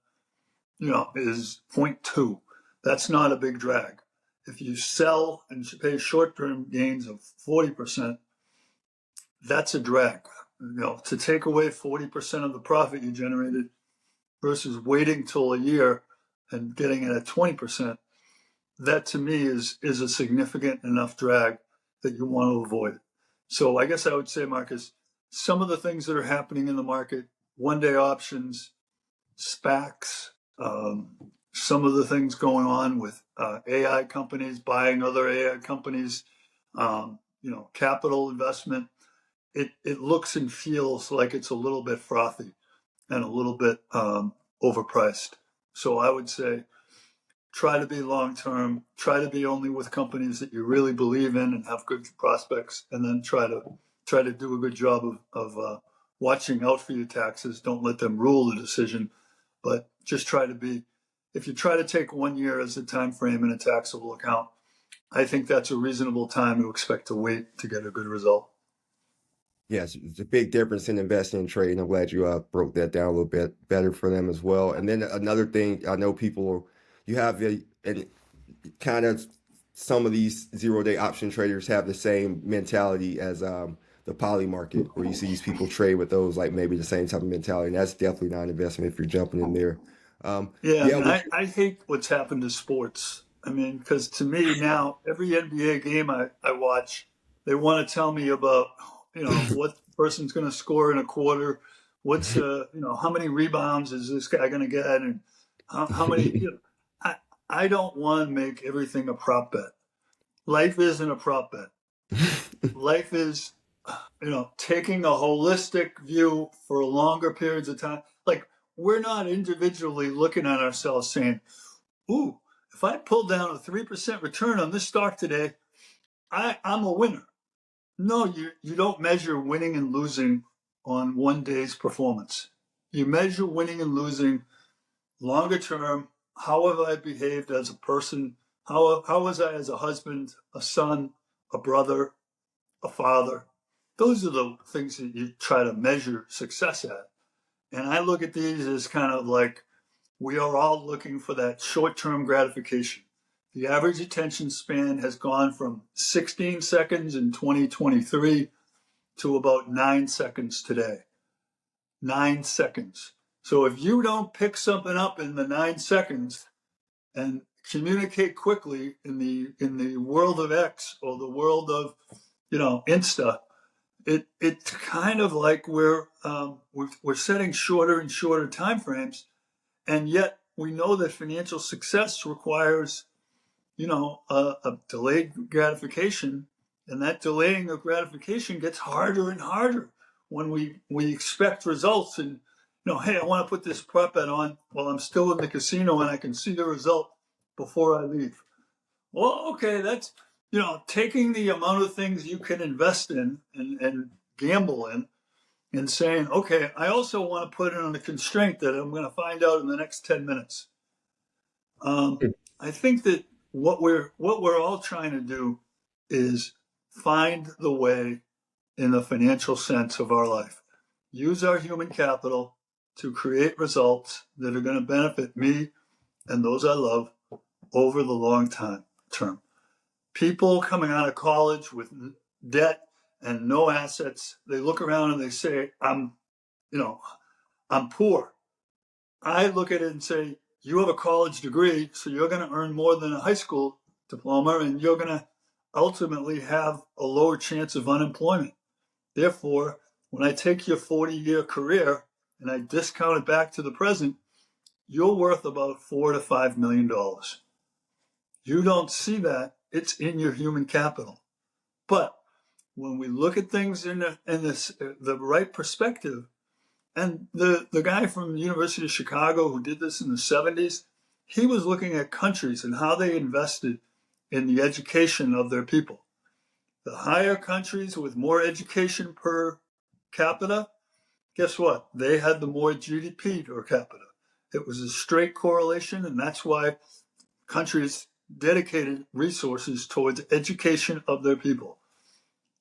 is zero point 0.2. That's not a big drag. If you sell and pay short-term gains of 40%, that's a drag. To take away 40% of the profit you generated versus waiting till a year and getting it at 20%, that to me is a significant enough drag that you want to avoid. So I guess I would say, Marcus, some of the things that are happening in the market, one-day options, SPACs, some of the things going on with AI companies buying other AI companies, capital investment, it looks and feels like it's a little bit frothy and a little bit overpriced. So I would say try to be long term, try to be only with companies that you really believe in and have good prospects, and then try to do a good job of watching out for your taxes. Don't let them rule the decision, but just try to be. If you try to take 1 year as a time frame in a taxable account, I think that's a reasonable time to expect to wait to get a good result. Yes, it's a big difference in investing and trading. I'm glad you broke that down a little bit better for them as well. And then another thing, I know people, you have and kind of some of these 0 day option traders have the same mentality as the poly market, where you see these people trade with those like maybe the same type of mentality. And that's definitely not an investment if you're jumping in there. Yeah, I Yeah, mean, with I hate what's happened to sports. I mean, because to me now, every NBA game I watch, they want to tell me about, what person's going to score in a quarter, what's, how many rebounds is this guy going to get, and how many, I don't want to make everything a prop bet. Life isn't a prop bet. Life is, taking a holistic view for longer periods of time. Like, we're not individually looking at ourselves saying, ooh, if I pull down a 3% return on this stock today, I'm a winner. No, you don't measure winning and losing on 1 day's performance. You measure winning and losing longer term. How have I behaved as a person? How was I as a husband, a son, a brother, a father? Those are the things that you try to measure success at. And I look at these as kind of like we are all looking for that short term gratification. The average attention span has gone from 16 seconds in 2023 to about 9 seconds today. 9 seconds. So if you don't pick something up in the 9 seconds and communicate quickly in the world of X or the world of Insta, it's kind of like we're setting shorter and shorter time frames, and yet we know that financial success requires a delayed gratification, and that delaying of gratification gets harder and harder when we expect results. And hey, I want to put this prop bet on while I'm still in the casino and I can see the result before I leave. Well, okay, that's taking the amount of things you can invest in and gamble in and saying, okay, I also want to put it on a constraint that I'm going to find out in the next 10 minutes. I think that what we're all trying to do is find the way in the financial sense of our life. Use our human capital to create results that are going to benefit me and those I love over the long term. People coming out of college with debt and no assets, they look around and they say, I'm poor. I look at it and say, you have a college degree, so you're going to earn more than a high school diploma, and you're going to ultimately have a lower chance of unemployment. Therefore, when I take your 40-year career and I discount it back to the present, you're worth about $4 to $5 million. You don't see that. It's in your human capital. But when we look at things in the right perspective, and the guy from the University of Chicago who did this in the 70s, he was looking at countries and how they invested in the education of their people. The higher countries with more education per capita, guess what? They had the more GDP per capita. It was a straight correlation, and that's why countries dedicated resources towards education of their people.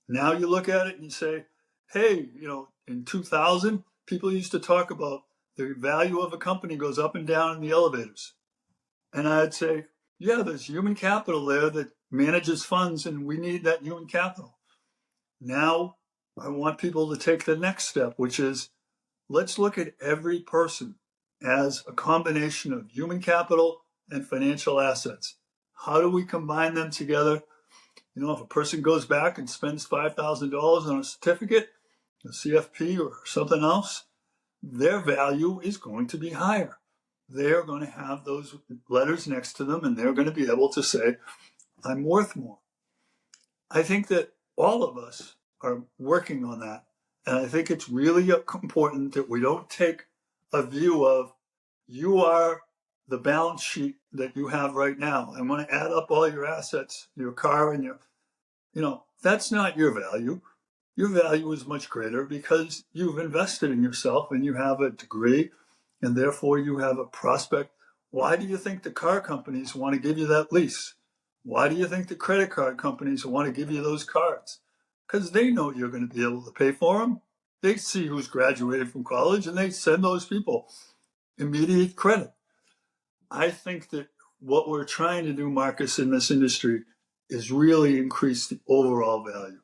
Now you look at it and you say, hey, in 2000, people used to talk about the value of a company goes up and down in the elevators. And I'd say, yeah, there's human capital there that manages funds, and we need that human capital. Now, I want people to take the next step, which is let's look at every person as a combination of human capital and financial assets. How do we combine them together? You know, if a person goes back and spends $5,000 on a certificate, a CFP or something else, their value is going to be higher. They're going to have those letters next to them, and they're going to be able to say, I'm worth more. I think that all of us are working on that. And I think it's really important that we don't take a view of you are the balance sheet that you have right now. I'm going to add up all your assets, your car and that's not your value. Your value is much greater because you've invested in yourself and you have a degree and therefore you have a prospect. Why do you think the car companies want to give you that lease? Why do you think the credit card companies want to give you those cards? Because they know you're going to be able to pay for them. They see who's graduated from college and they send those people immediate credit. I think that what we're trying to do, Marcus, in this industry is really increase the overall value.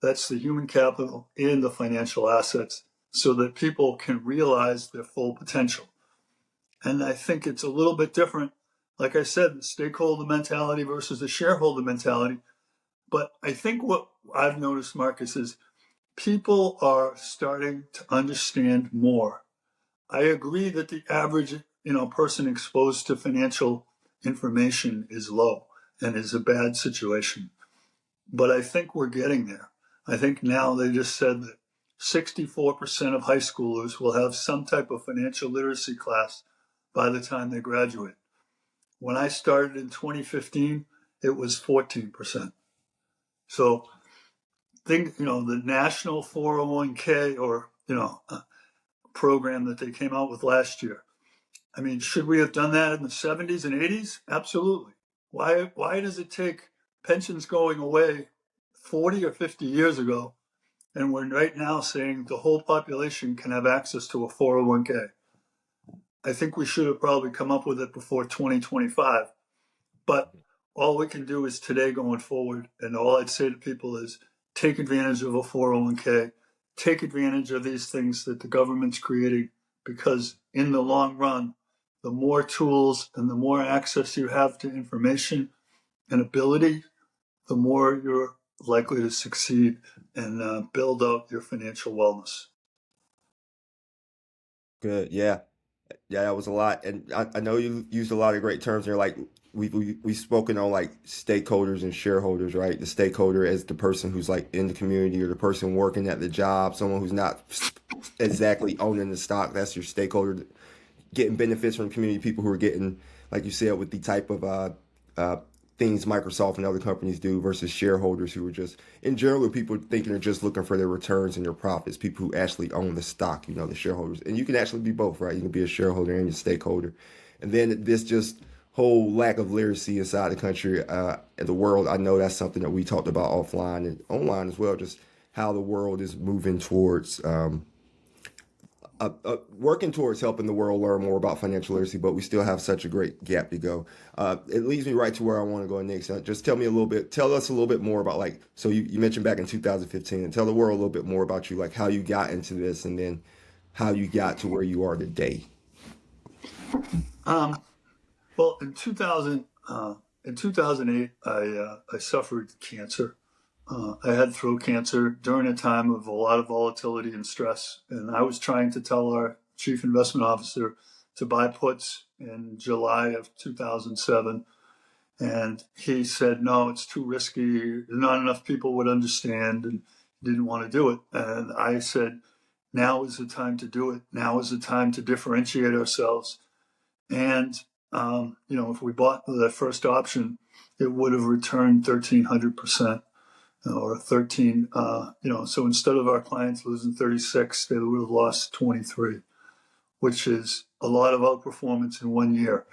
That's the human capital and the financial assets so that people can realize their full potential. And I think it's a little bit different. Like I said, the stakeholder mentality versus the shareholder mentality. But I think what I've noticed, Marcus, is people are starting to understand more. I agree that the average, person exposed to financial information is low and is a bad situation. But I think we're getting there. I think now they just said that 64% of high schoolers will have some type of financial literacy class by the time they graduate. When I started in 2015, it was 14%. So the national 401k or, program that they came out with last year. I mean, should we have done that in the 70s and 80s? Absolutely. Why does it take pensions going away 40 or 50 years ago and we're right now saying the whole population can have access to a 401k? I think we should have probably come up with it before 2025. But all we can do is today going forward. And all I'd say to people is take advantage of a 401k, take advantage of these things that the government's creating, because in the long run, the more tools and the more access you have to information and ability, the more you're likely to succeed and build out your financial wellness. Good. Yeah. Yeah, that was a lot. And I know you used a lot of great terms there. Like we've spoken on like stakeholders and shareholders, right? The stakeholder as the person who's like in the community or the person working at the job, someone who's not exactly owning the stock. That's your stakeholder. Getting benefits from the community, people who are getting, like you said, with the type of uh, things Microsoft and other companies do versus shareholders who are just, in general, people thinking they're just looking for their returns and their profits, people who actually own the stock, the shareholders. And you can actually be both, right? You can be a shareholder and a stakeholder. And then this just whole lack of literacy inside the country and the world, I know that's something that we talked about offline and online as well, just how the world is moving towards working towards helping the world learn more about financial literacy, but we still have such a great gap to go. It leads me right to where I want to go next. Just tell us a little bit more about so you mentioned back in 2015, and tell the world a little bit more about you, like how you got into this and then how you got to where you are today. Um, well, in 2008, I suffered cancer. I had throat cancer during a time of a lot of volatility and stress. And I was trying to tell our chief investment officer to buy puts in July of 2007. And he said, no, it's too risky. Not enough people would understand and didn't want to do it. And I said, now is the time to do it. Now is the time to differentiate ourselves. And, if we bought the first option, it would have returned 1,300%. Or 13, so instead of our clients losing 36, they would have lost 23, which is a lot of outperformance in 1 year.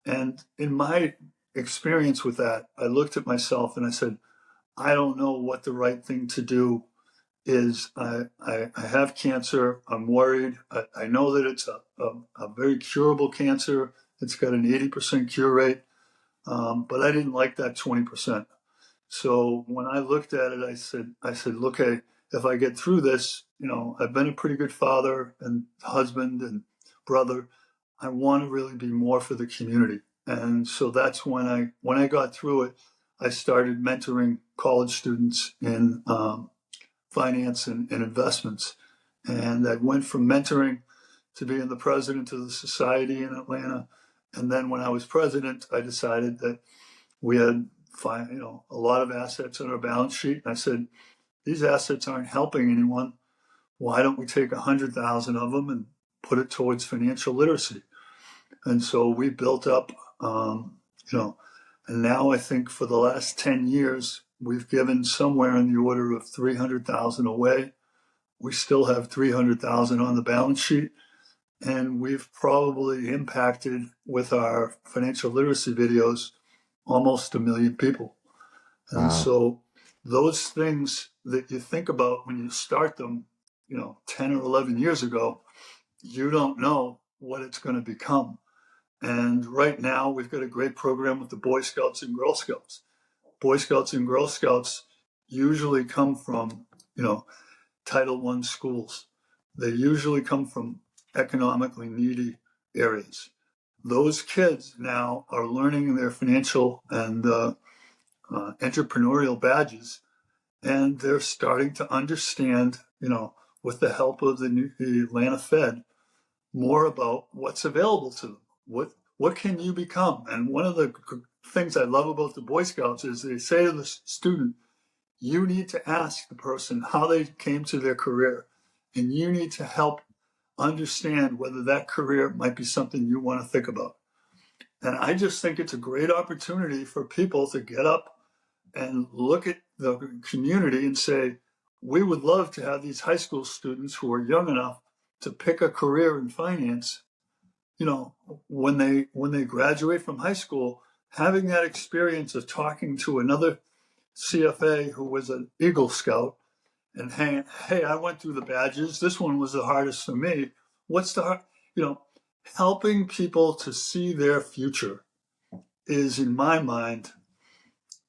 And in my experience with that, I looked at myself and I said, I don't know what the right thing to do is I have cancer. I'm worried. I know that it's a very curable cancer. It's got an 80% cure rate, but I didn't like that 20%. So when I looked at it, I said, look, hey, if I get through this, I've been a pretty good father and husband and brother. I want to really be more for the community. And so that's when I got through it, I started mentoring college students in finance and investments. And I went from mentoring to being the president of the society in Atlanta. And then when I was president, I decided that we had a lot of assets on our balance sheet. And I said, these assets aren't helping anyone. Why don't we take 100,000 of them and put it towards financial literacy? And so we built up, and now I think for the last 10 years, we've given somewhere in the order of 300,000 away. We still have 300,000 on the balance sheet. And we've probably impacted with our financial literacy videos almost 1 million people. And Wow. so those things that you think about when you start them, 10 or 11 years ago, you don't know what it's going to become. And right now, we've got a great program with the Boy Scouts and Girl Scouts. Boy Scouts and Girl Scouts usually come from, Title I schools. They usually come from economically needy areas. Those kids now are learning their financial and entrepreneurial badges, and they're starting to understand, with the help of the Atlanta Fed, more about what's available to them. What can you become? And one of the things I love about the Boy Scouts is they say to the student, you need to ask the person how they came to their career, and you need to help understand whether that career might be something you want to think about. And I just think it's a great opportunity for people to get up and look at the community and say, we would love to have these high school students who are young enough to pick a career in finance, when they graduate from high school, having that experience of talking to another CFA who was an Eagle Scout and hey, I went through the badges. This one was the hardest for me. What's the hard, helping people to see their future is, in my mind,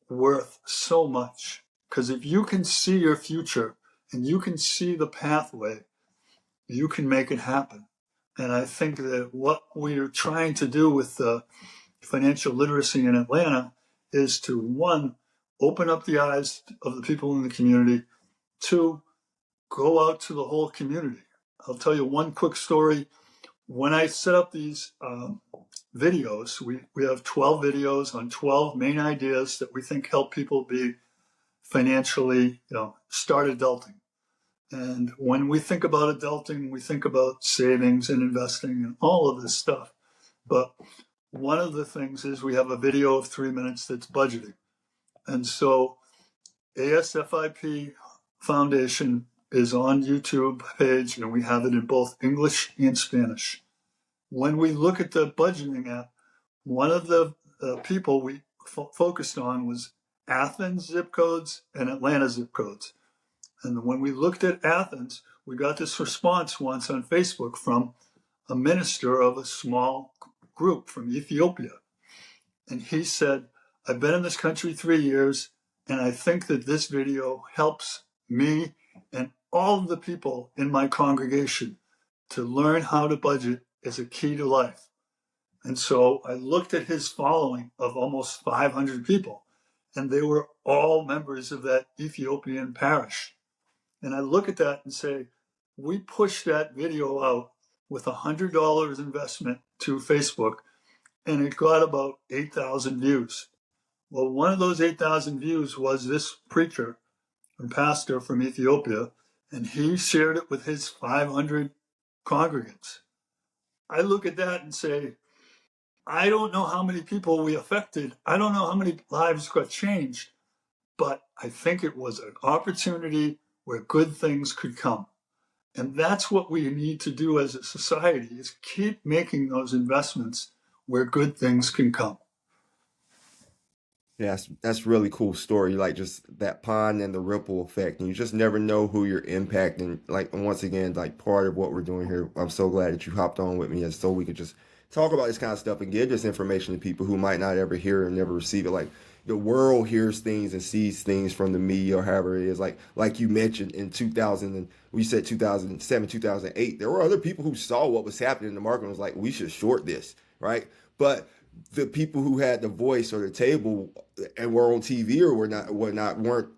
worth so much. Because if you can see your future and you can see the pathway, you can make it happen. And I think that what we're trying to do with the financial literacy in Atlanta is to, one, open up the eyes of the people in the community, two, go out to the whole community. I'll tell you one quick story. When I set up these videos, we have 12 videos on 12 main ideas that we think help people be financially, start adulting. And when we think about adulting, we think about savings and investing and all of this stuff. But one of the things is we have a video of 3 minutes that's budgeting. And so ASFIP Foundation is on YouTube page, and we have it in both English and Spanish. When we look at the budgeting app, one of the people we focused on was Athens zip codes and Atlanta zip codes. And when we looked at Athens, we got this response once on Facebook from a minister of a small group from Ethiopia. And he said, I've been in this country 3 years, and I think that this video helps me and all of the people in my congregation to learn how to budget is a key to life. And so I looked at his following of almost 500 people, and they were all members of that Ethiopian parish. And I look at that and say, we pushed that video out with $100 investment to Facebook, and it got about 8,000 views. Well, one of those 8,000 views was this preacher and pastor from Ethiopia, and he shared it with his 500 congregants. I look at that and say, I don't know how many people we affected. I don't know how many lives got changed, but I think it was an opportunity where good things could come. And that's what we need to do as a society, is keep making those investments where good things can come. Yeah, that's really cool story. Like just that pond and the ripple effect, and you just never know who you're impacting. Like and once again, like part of what we're doing here. I'm so glad that you hopped on with me, and so we could just talk about this kind of stuff and give this information to people who might not ever hear it and never receive it. Like the world hears things and sees things from the media or however it is. Like you mentioned in 2000 and we said 2007, 2008, there were other people who saw what was happening in the market and was like, we should short this, right? But the people who had the voice or the table and were on TV or weren't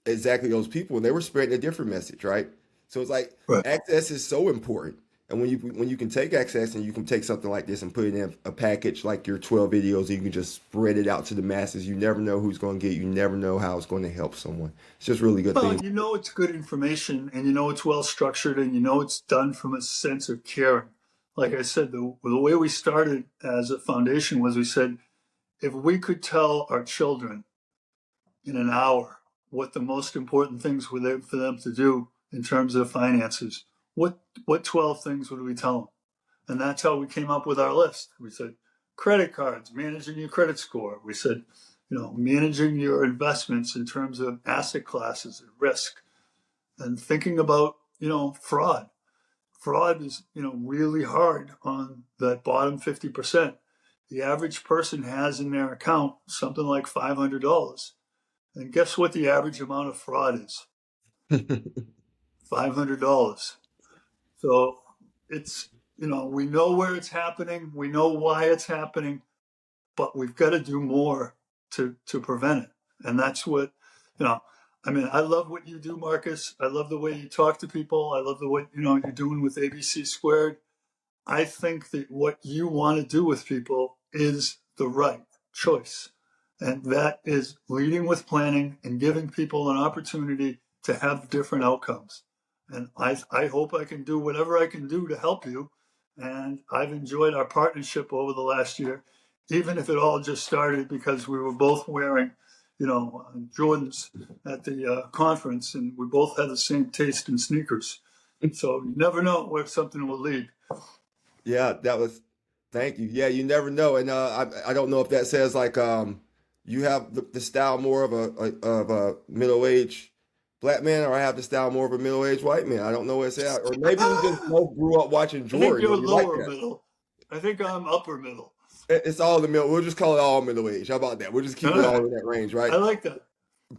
exactly those people, and they were spreading a different message, right? So it's like Right. access is so important, and when you can take access and you can take something like this and put it in a package like your 12 videos, and you can just spread it out to the masses. You never know who's going to get. You never know how it's going to help someone. It's just really good Well, things. you know it's good information, and you know it's well structured, and you know it's done from a sense of caring. Like I said, the way we started as a foundation was we said, if we could tell our children in an hour what the most important things were there for them to do in terms of finances, what 12 things would we tell them? And that's how we came up with our list. We said credit cards, managing your credit score. We said, managing your investments in terms of asset classes and risk, and thinking about, fraud. Fraud is, really hard on that bottom 50%. The average person has in their account something like $500. And guess what the average amount of fraud is? $500. So it's, we know where it's happening, we know why it's happening, but we've got to do more to prevent it. And that's what, you know, I love what you do, Marcus. I love the way you talk to people. I love the way, you're doing with ABC Squared. I think that what you want to do with people is the right choice. And that is leading with planning and giving people an opportunity to have different outcomes. And I hope I can do whatever I can do to help you. And I've enjoyed our partnership over the last year, even if it all just started because we were both wearing, Jordans at the conference, and we both had the same taste in sneakers. So you never know where something will lead. Yeah, that was. Thank you. Yeah, you never know, and I don't know if that says like you have the style more of a middle aged black man, or I have the style more of a middle aged white man. I don't know what it's at, or maybe we just both grew up watching I think Jordan, you're and we like lower that. middle. I think I'm upper middle. It's all the middle. We'll just call it all middle age. How about that? We'll just All keep it all right. in that range, right? I like that.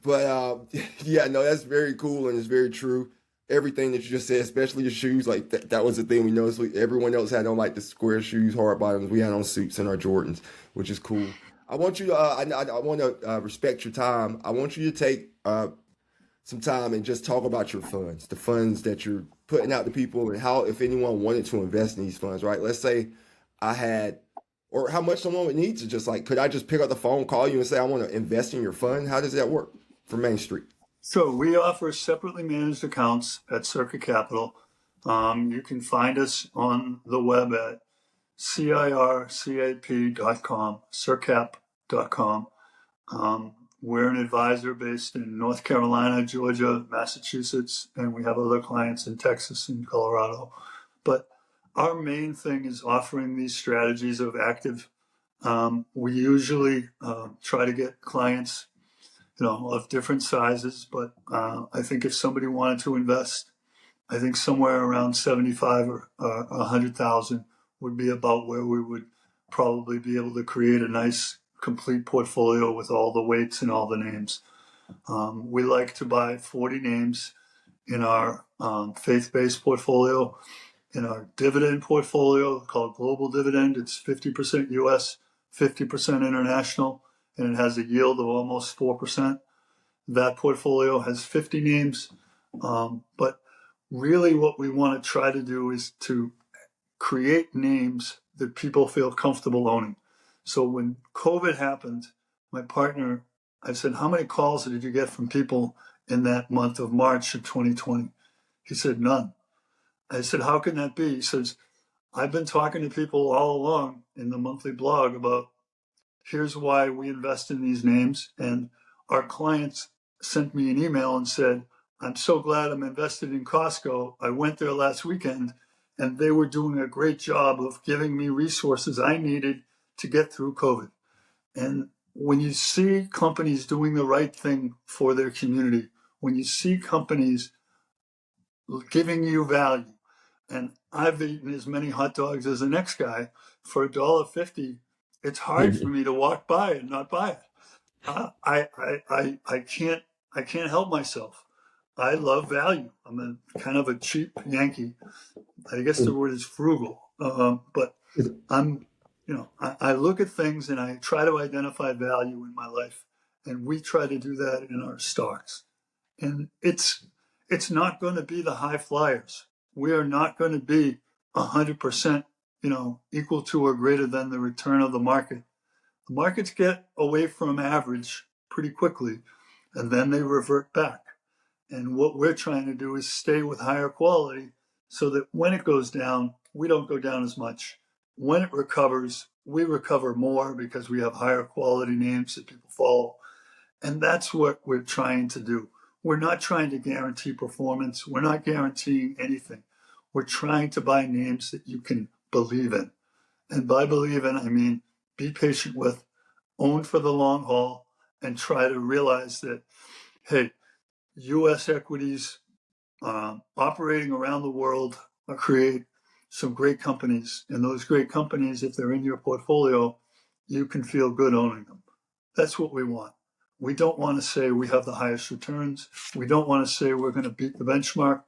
But yeah, no, that's very cool and it's very true. Everything that you just said, especially your shoes, like that was the thing we noticed. Everyone else had on like the square shoes, hard bottoms. We had on suits and our Jordans, which is cool. I want you to, I want to respect your time. I want you to take some time and just talk about your funds, the funds that you're putting out to people, and how, if anyone wanted to invest in these funds, right? Let's say I had, or how much someone would need to just like, could I just pick up the phone, call you, and say I want to invest in your fund? How does that work for Main Street? So we offer separately managed accounts at Circuit Capital. You can find us on the web at circap.com, circap.com. We're an advisor based in North Carolina, Georgia, Massachusetts, and we have other clients in Texas and Colorado. But our main thing is offering these strategies of active. We usually try to get clients, of different sizes, but I think if somebody wanted to invest, I think somewhere around 75 or 100,000 would be about where we would probably be able to create a nice complete portfolio with all the weights and all the names. We like to buy 40 names in our faith-based portfolio. In our dividend portfolio called Global Dividend, it's 50% US, 50% international, and it has a yield of almost 4%. That portfolio has 50 names. But really, what we want to try to do is to create names that people feel comfortable owning. So when COVID happened, my partner, I said, how many calls did you get from people in that month of March of 2020? He said, none. I said, how can that be? He says, I've been talking to people all along in the monthly blog about here's why we invest in these names. And our clients sent me an email and said, I'm so glad I'm invested in Costco. I went there last weekend and they were doing a great job of giving me resources I needed to get through COVID. And when you see companies doing the right thing for their community, when you see companies giving you value, and I've eaten as many hot dogs as the next guy for $1.50, it's hard for me to walk by and not buy it. I can't help myself. I love value. I'm a kind of a cheap Yankee. I guess the word is frugal. But I'm, I look at things and I try to identify value in my life, and we try to do that in our stocks. And it's not going to be the high flyers. We are not going to be 100%, equal to or greater than the return of the market. The markets get away from average pretty quickly, and then they revert back. And what we're trying to do is stay with higher quality so that when it goes down, we don't go down as much. When it recovers, we recover more because we have higher quality names that people follow. And that's what we're trying to do. We're not trying to guarantee performance. We're not guaranteeing anything. We're trying to buy names that you can believe in. And by believe in, I mean be patient with, own for the long haul, and try to realize that, hey, U.S. equities operating around the world create some great companies. And those great companies, if they're in your portfolio, you can feel good owning them. That's what we want. We don't want to say we have the highest returns. We don't want to say we're going to beat the benchmark.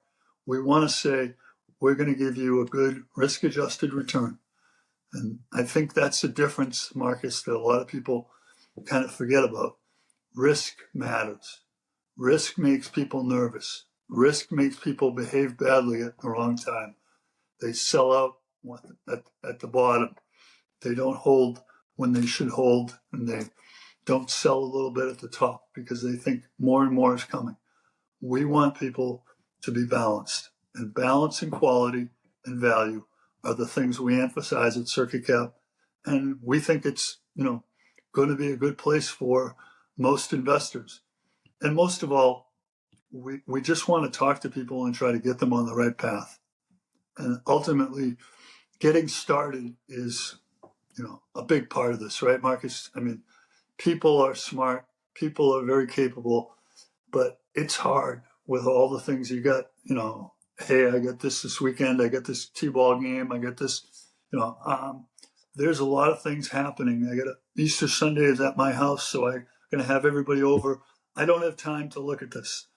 We want to say we're going to give you a good risk-adjusted return. And I think that's the difference, Marcus, that a lot of people kind of forget about. Risk matters. Risk makes people nervous. Risk makes people behave badly at the wrong time. They sell out at the bottom. They don't hold when they should hold, and they don't sell a little bit at the top because they think more and more is coming. We want people to be balanced, and balance and quality and value are the things we emphasize at Circuit Cap, and we think it's going to be a good place for most investors. And most of all, we just want to talk to people and try to get them on the right path. And ultimately, getting started is a big part of this, right, Marcus? I mean, people are smart, people are very capable, but it's hard with all the things you got. Hey, I got this weekend, I got this T-ball game, I got this. There's a lot of things happening. I got Easter Sunday is at my house, so I'm going to have everybody over. I don't have time to look at this,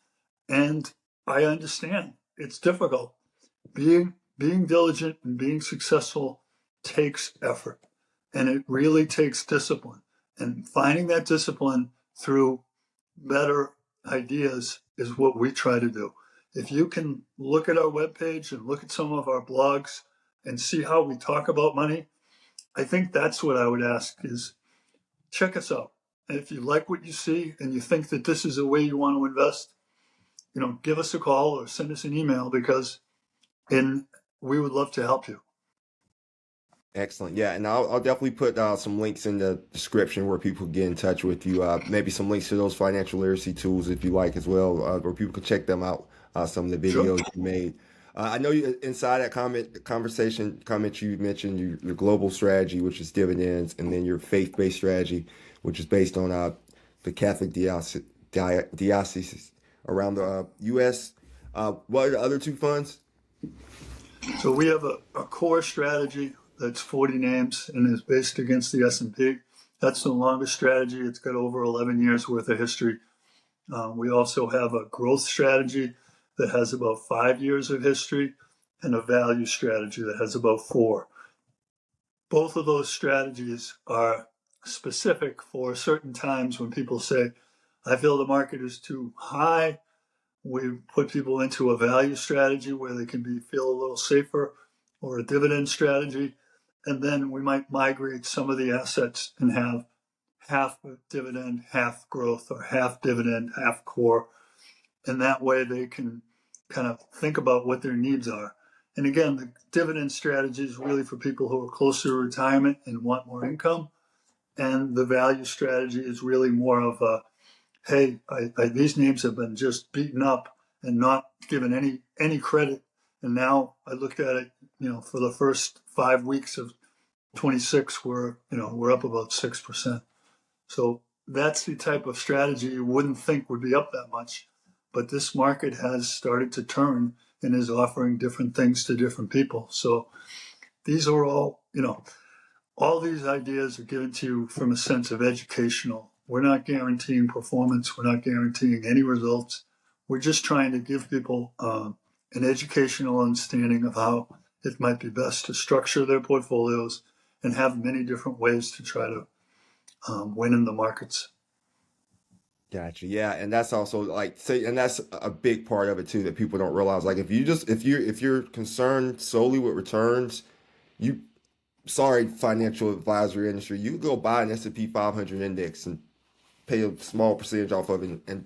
and I understand it's difficult. Being diligent and being successful takes effort, and it really takes discipline. And finding that discipline through better ideas is what we try to do. If you can look at our webpage and look at some of our blogs and see how we talk about money, I think that's what I would ask is check us out. And if you like what you see and you think that this is a way you want to invest, give us a call or send us an email because we would love to help you. Excellent. Yeah, and I'll definitely put some links in the description where people can get in touch with you. Maybe some links to those financial literacy tools if you like as well, where people can check them out. Some of the Sure. videos you made. I know you inside that comment you mentioned your global strategy, which is dividends, and then your faith-based strategy, which is based on the Catholic diocese around the U.S. What are the other two funds? So we have a core strategy that's 40 names and is based against the S&P. That's the longest strategy. It's got over 11 years worth of history. We also have a growth strategy that has about 5 years of history and a value strategy that has about 4. Both of those strategies are specific for certain times when people say, I feel the market is too high. We put people into a value strategy where they can feel a little safer, or a dividend strategy. And then we might migrate some of the assets and have half dividend, half growth, or half dividend, half core. And that way they can kind of think about what their needs are. And again, the dividend strategy is really for people who are closer to retirement and want more income. And the value strategy is really more of a, hey, these names have been just beaten up and not given any credit. And now I looked at it, for the first 5 weeks of 26, we're up about 6%. So that's the type of strategy you wouldn't think would be up that much. But this market has started to turn and is offering different things to different people. So these are all, all these ideas are given to you from a sense of educational. We're not guaranteeing performance. We're not guaranteeing any results. We're just trying to give people an educational understanding of how it might be best to structure their portfolios and have many different ways to try to win in the markets. Gotcha. Yeah, and that's also like say, and that's a big part of it too that people don't realize. Like if you're concerned solely with returns, you sorry financial advisory industry, you can go buy an S&P 500 index and pay a small percentage off of it and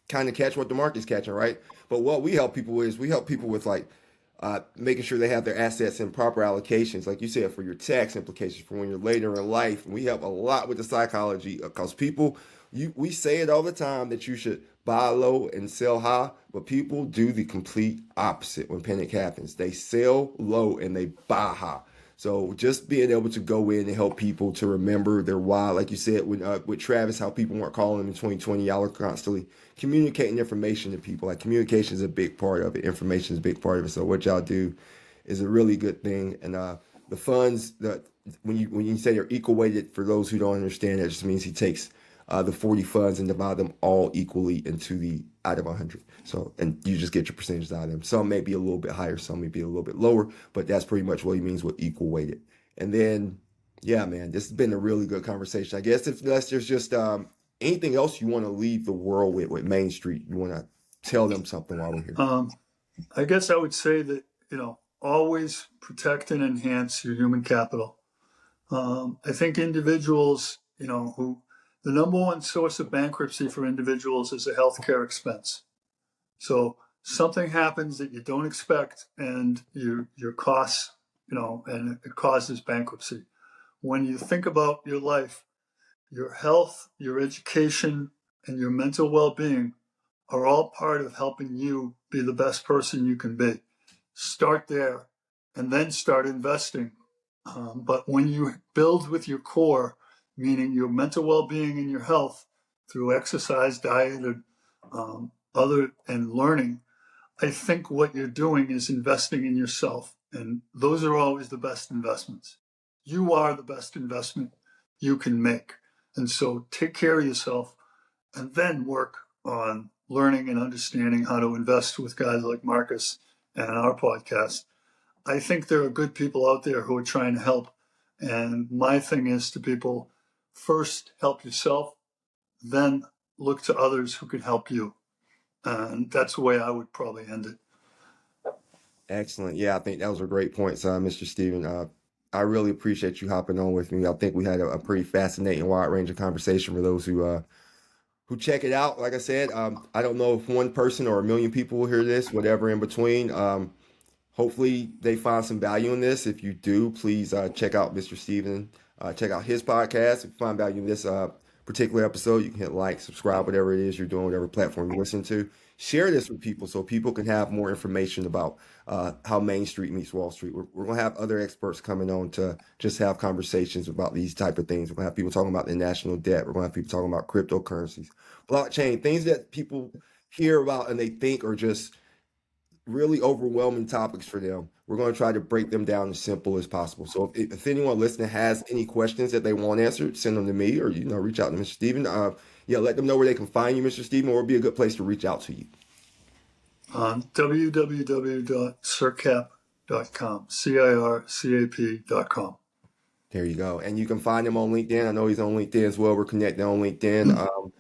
kind of catch what the market's catching, right? But what we help people with is we help people with like making sure they have their assets in proper allocations, like you said, for your tax implications for when you're later in life. And we help a lot with the psychology because people, we say it all the time that you should buy low and sell high, but people do the complete opposite when panic happens. They sell low and they buy high. So just being able to go in and help people to remember their why, like you said with Travis, how people weren't calling him in 2020, y'all are constantly communicating information to people. Like communication is a big part of it. Information is a big part of it. So what y'all do is a really good thing. And the funds that when you say they're equal weighted, for those who don't understand, that just means he takes the 40 funds and divide them all equally into the out of 100. So, and you just get your percentages out of them. Some may be a little bit higher, some may be a little bit lower, but that's pretty much what he means with equal weighted. And then, yeah, man, this has been a really good conversation. I guess if unless there's just anything else you want to leave the world with Main Street, you want to tell them something while we're here. I guess I would say that, always protect and enhance your human capital. I think individuals, who the number one source of bankruptcy for individuals is a healthcare expense. So something happens that you don't expect and your costs, and it causes bankruptcy. When you think about your life, your health, your education, and your mental well-being are all part of helping you be the best person you can be. Start there and then start investing. But when you build with your core, meaning your mental well-being and your health through exercise, diet, and other and learning, I think what you're doing is investing in yourself. And those are always the best investments. You are the best investment you can make. And so take care of yourself and then work on learning and understanding how to invest with guys like Marcus and our podcast. I think there are good people out there who are trying to help. And my thing is to people, first help yourself, then look to others who can help you. And that's the way I would probably end it. Excellent. Yeah, I think that was a great point, Mr. Steven. I really appreciate you hopping on with me. I think we had a pretty fascinating, wide range of conversation for those who check it out. Like I said, I don't know if one person or a million people will hear this, whatever in between. Hopefully they find some value in this. If you do, please check out Mr. Steven. Check out his podcast. If you find value in this particular episode, you can hit like, subscribe, whatever it is you're doing, whatever platform you listen to. Share this with people so people can have more information about how Main Street meets Wall Street. We're going to have other experts coming on to just have conversations about these type of things. We're going to have people talking about the national debt. We're going to have people talking about cryptocurrencies, blockchain, things that people hear about and they think are just really overwhelming topics for them. We're going to try to break them down as simple as possible. So if anyone listening has any questions that they want answered, send them to me or, reach out to Mr. Steven. Let them know where they can find you, Mr. Steven, or it'd be a good place to reach out to you. On www.circap.com, CIRCAP.com. There you go. And you can find him on LinkedIn. I know he's on LinkedIn as well. We're connected on LinkedIn.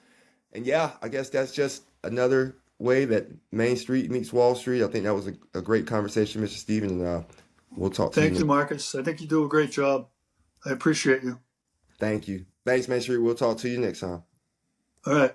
And yeah, I guess that's just another way that Main Street meets Wall Street. I think that was a great conversation, Mr. Steven, and we'll talk to you. Thank you, Marcus. I think you do a great job. I appreciate you. Thank you. Thanks, Main Street. We'll talk to you next time. All right.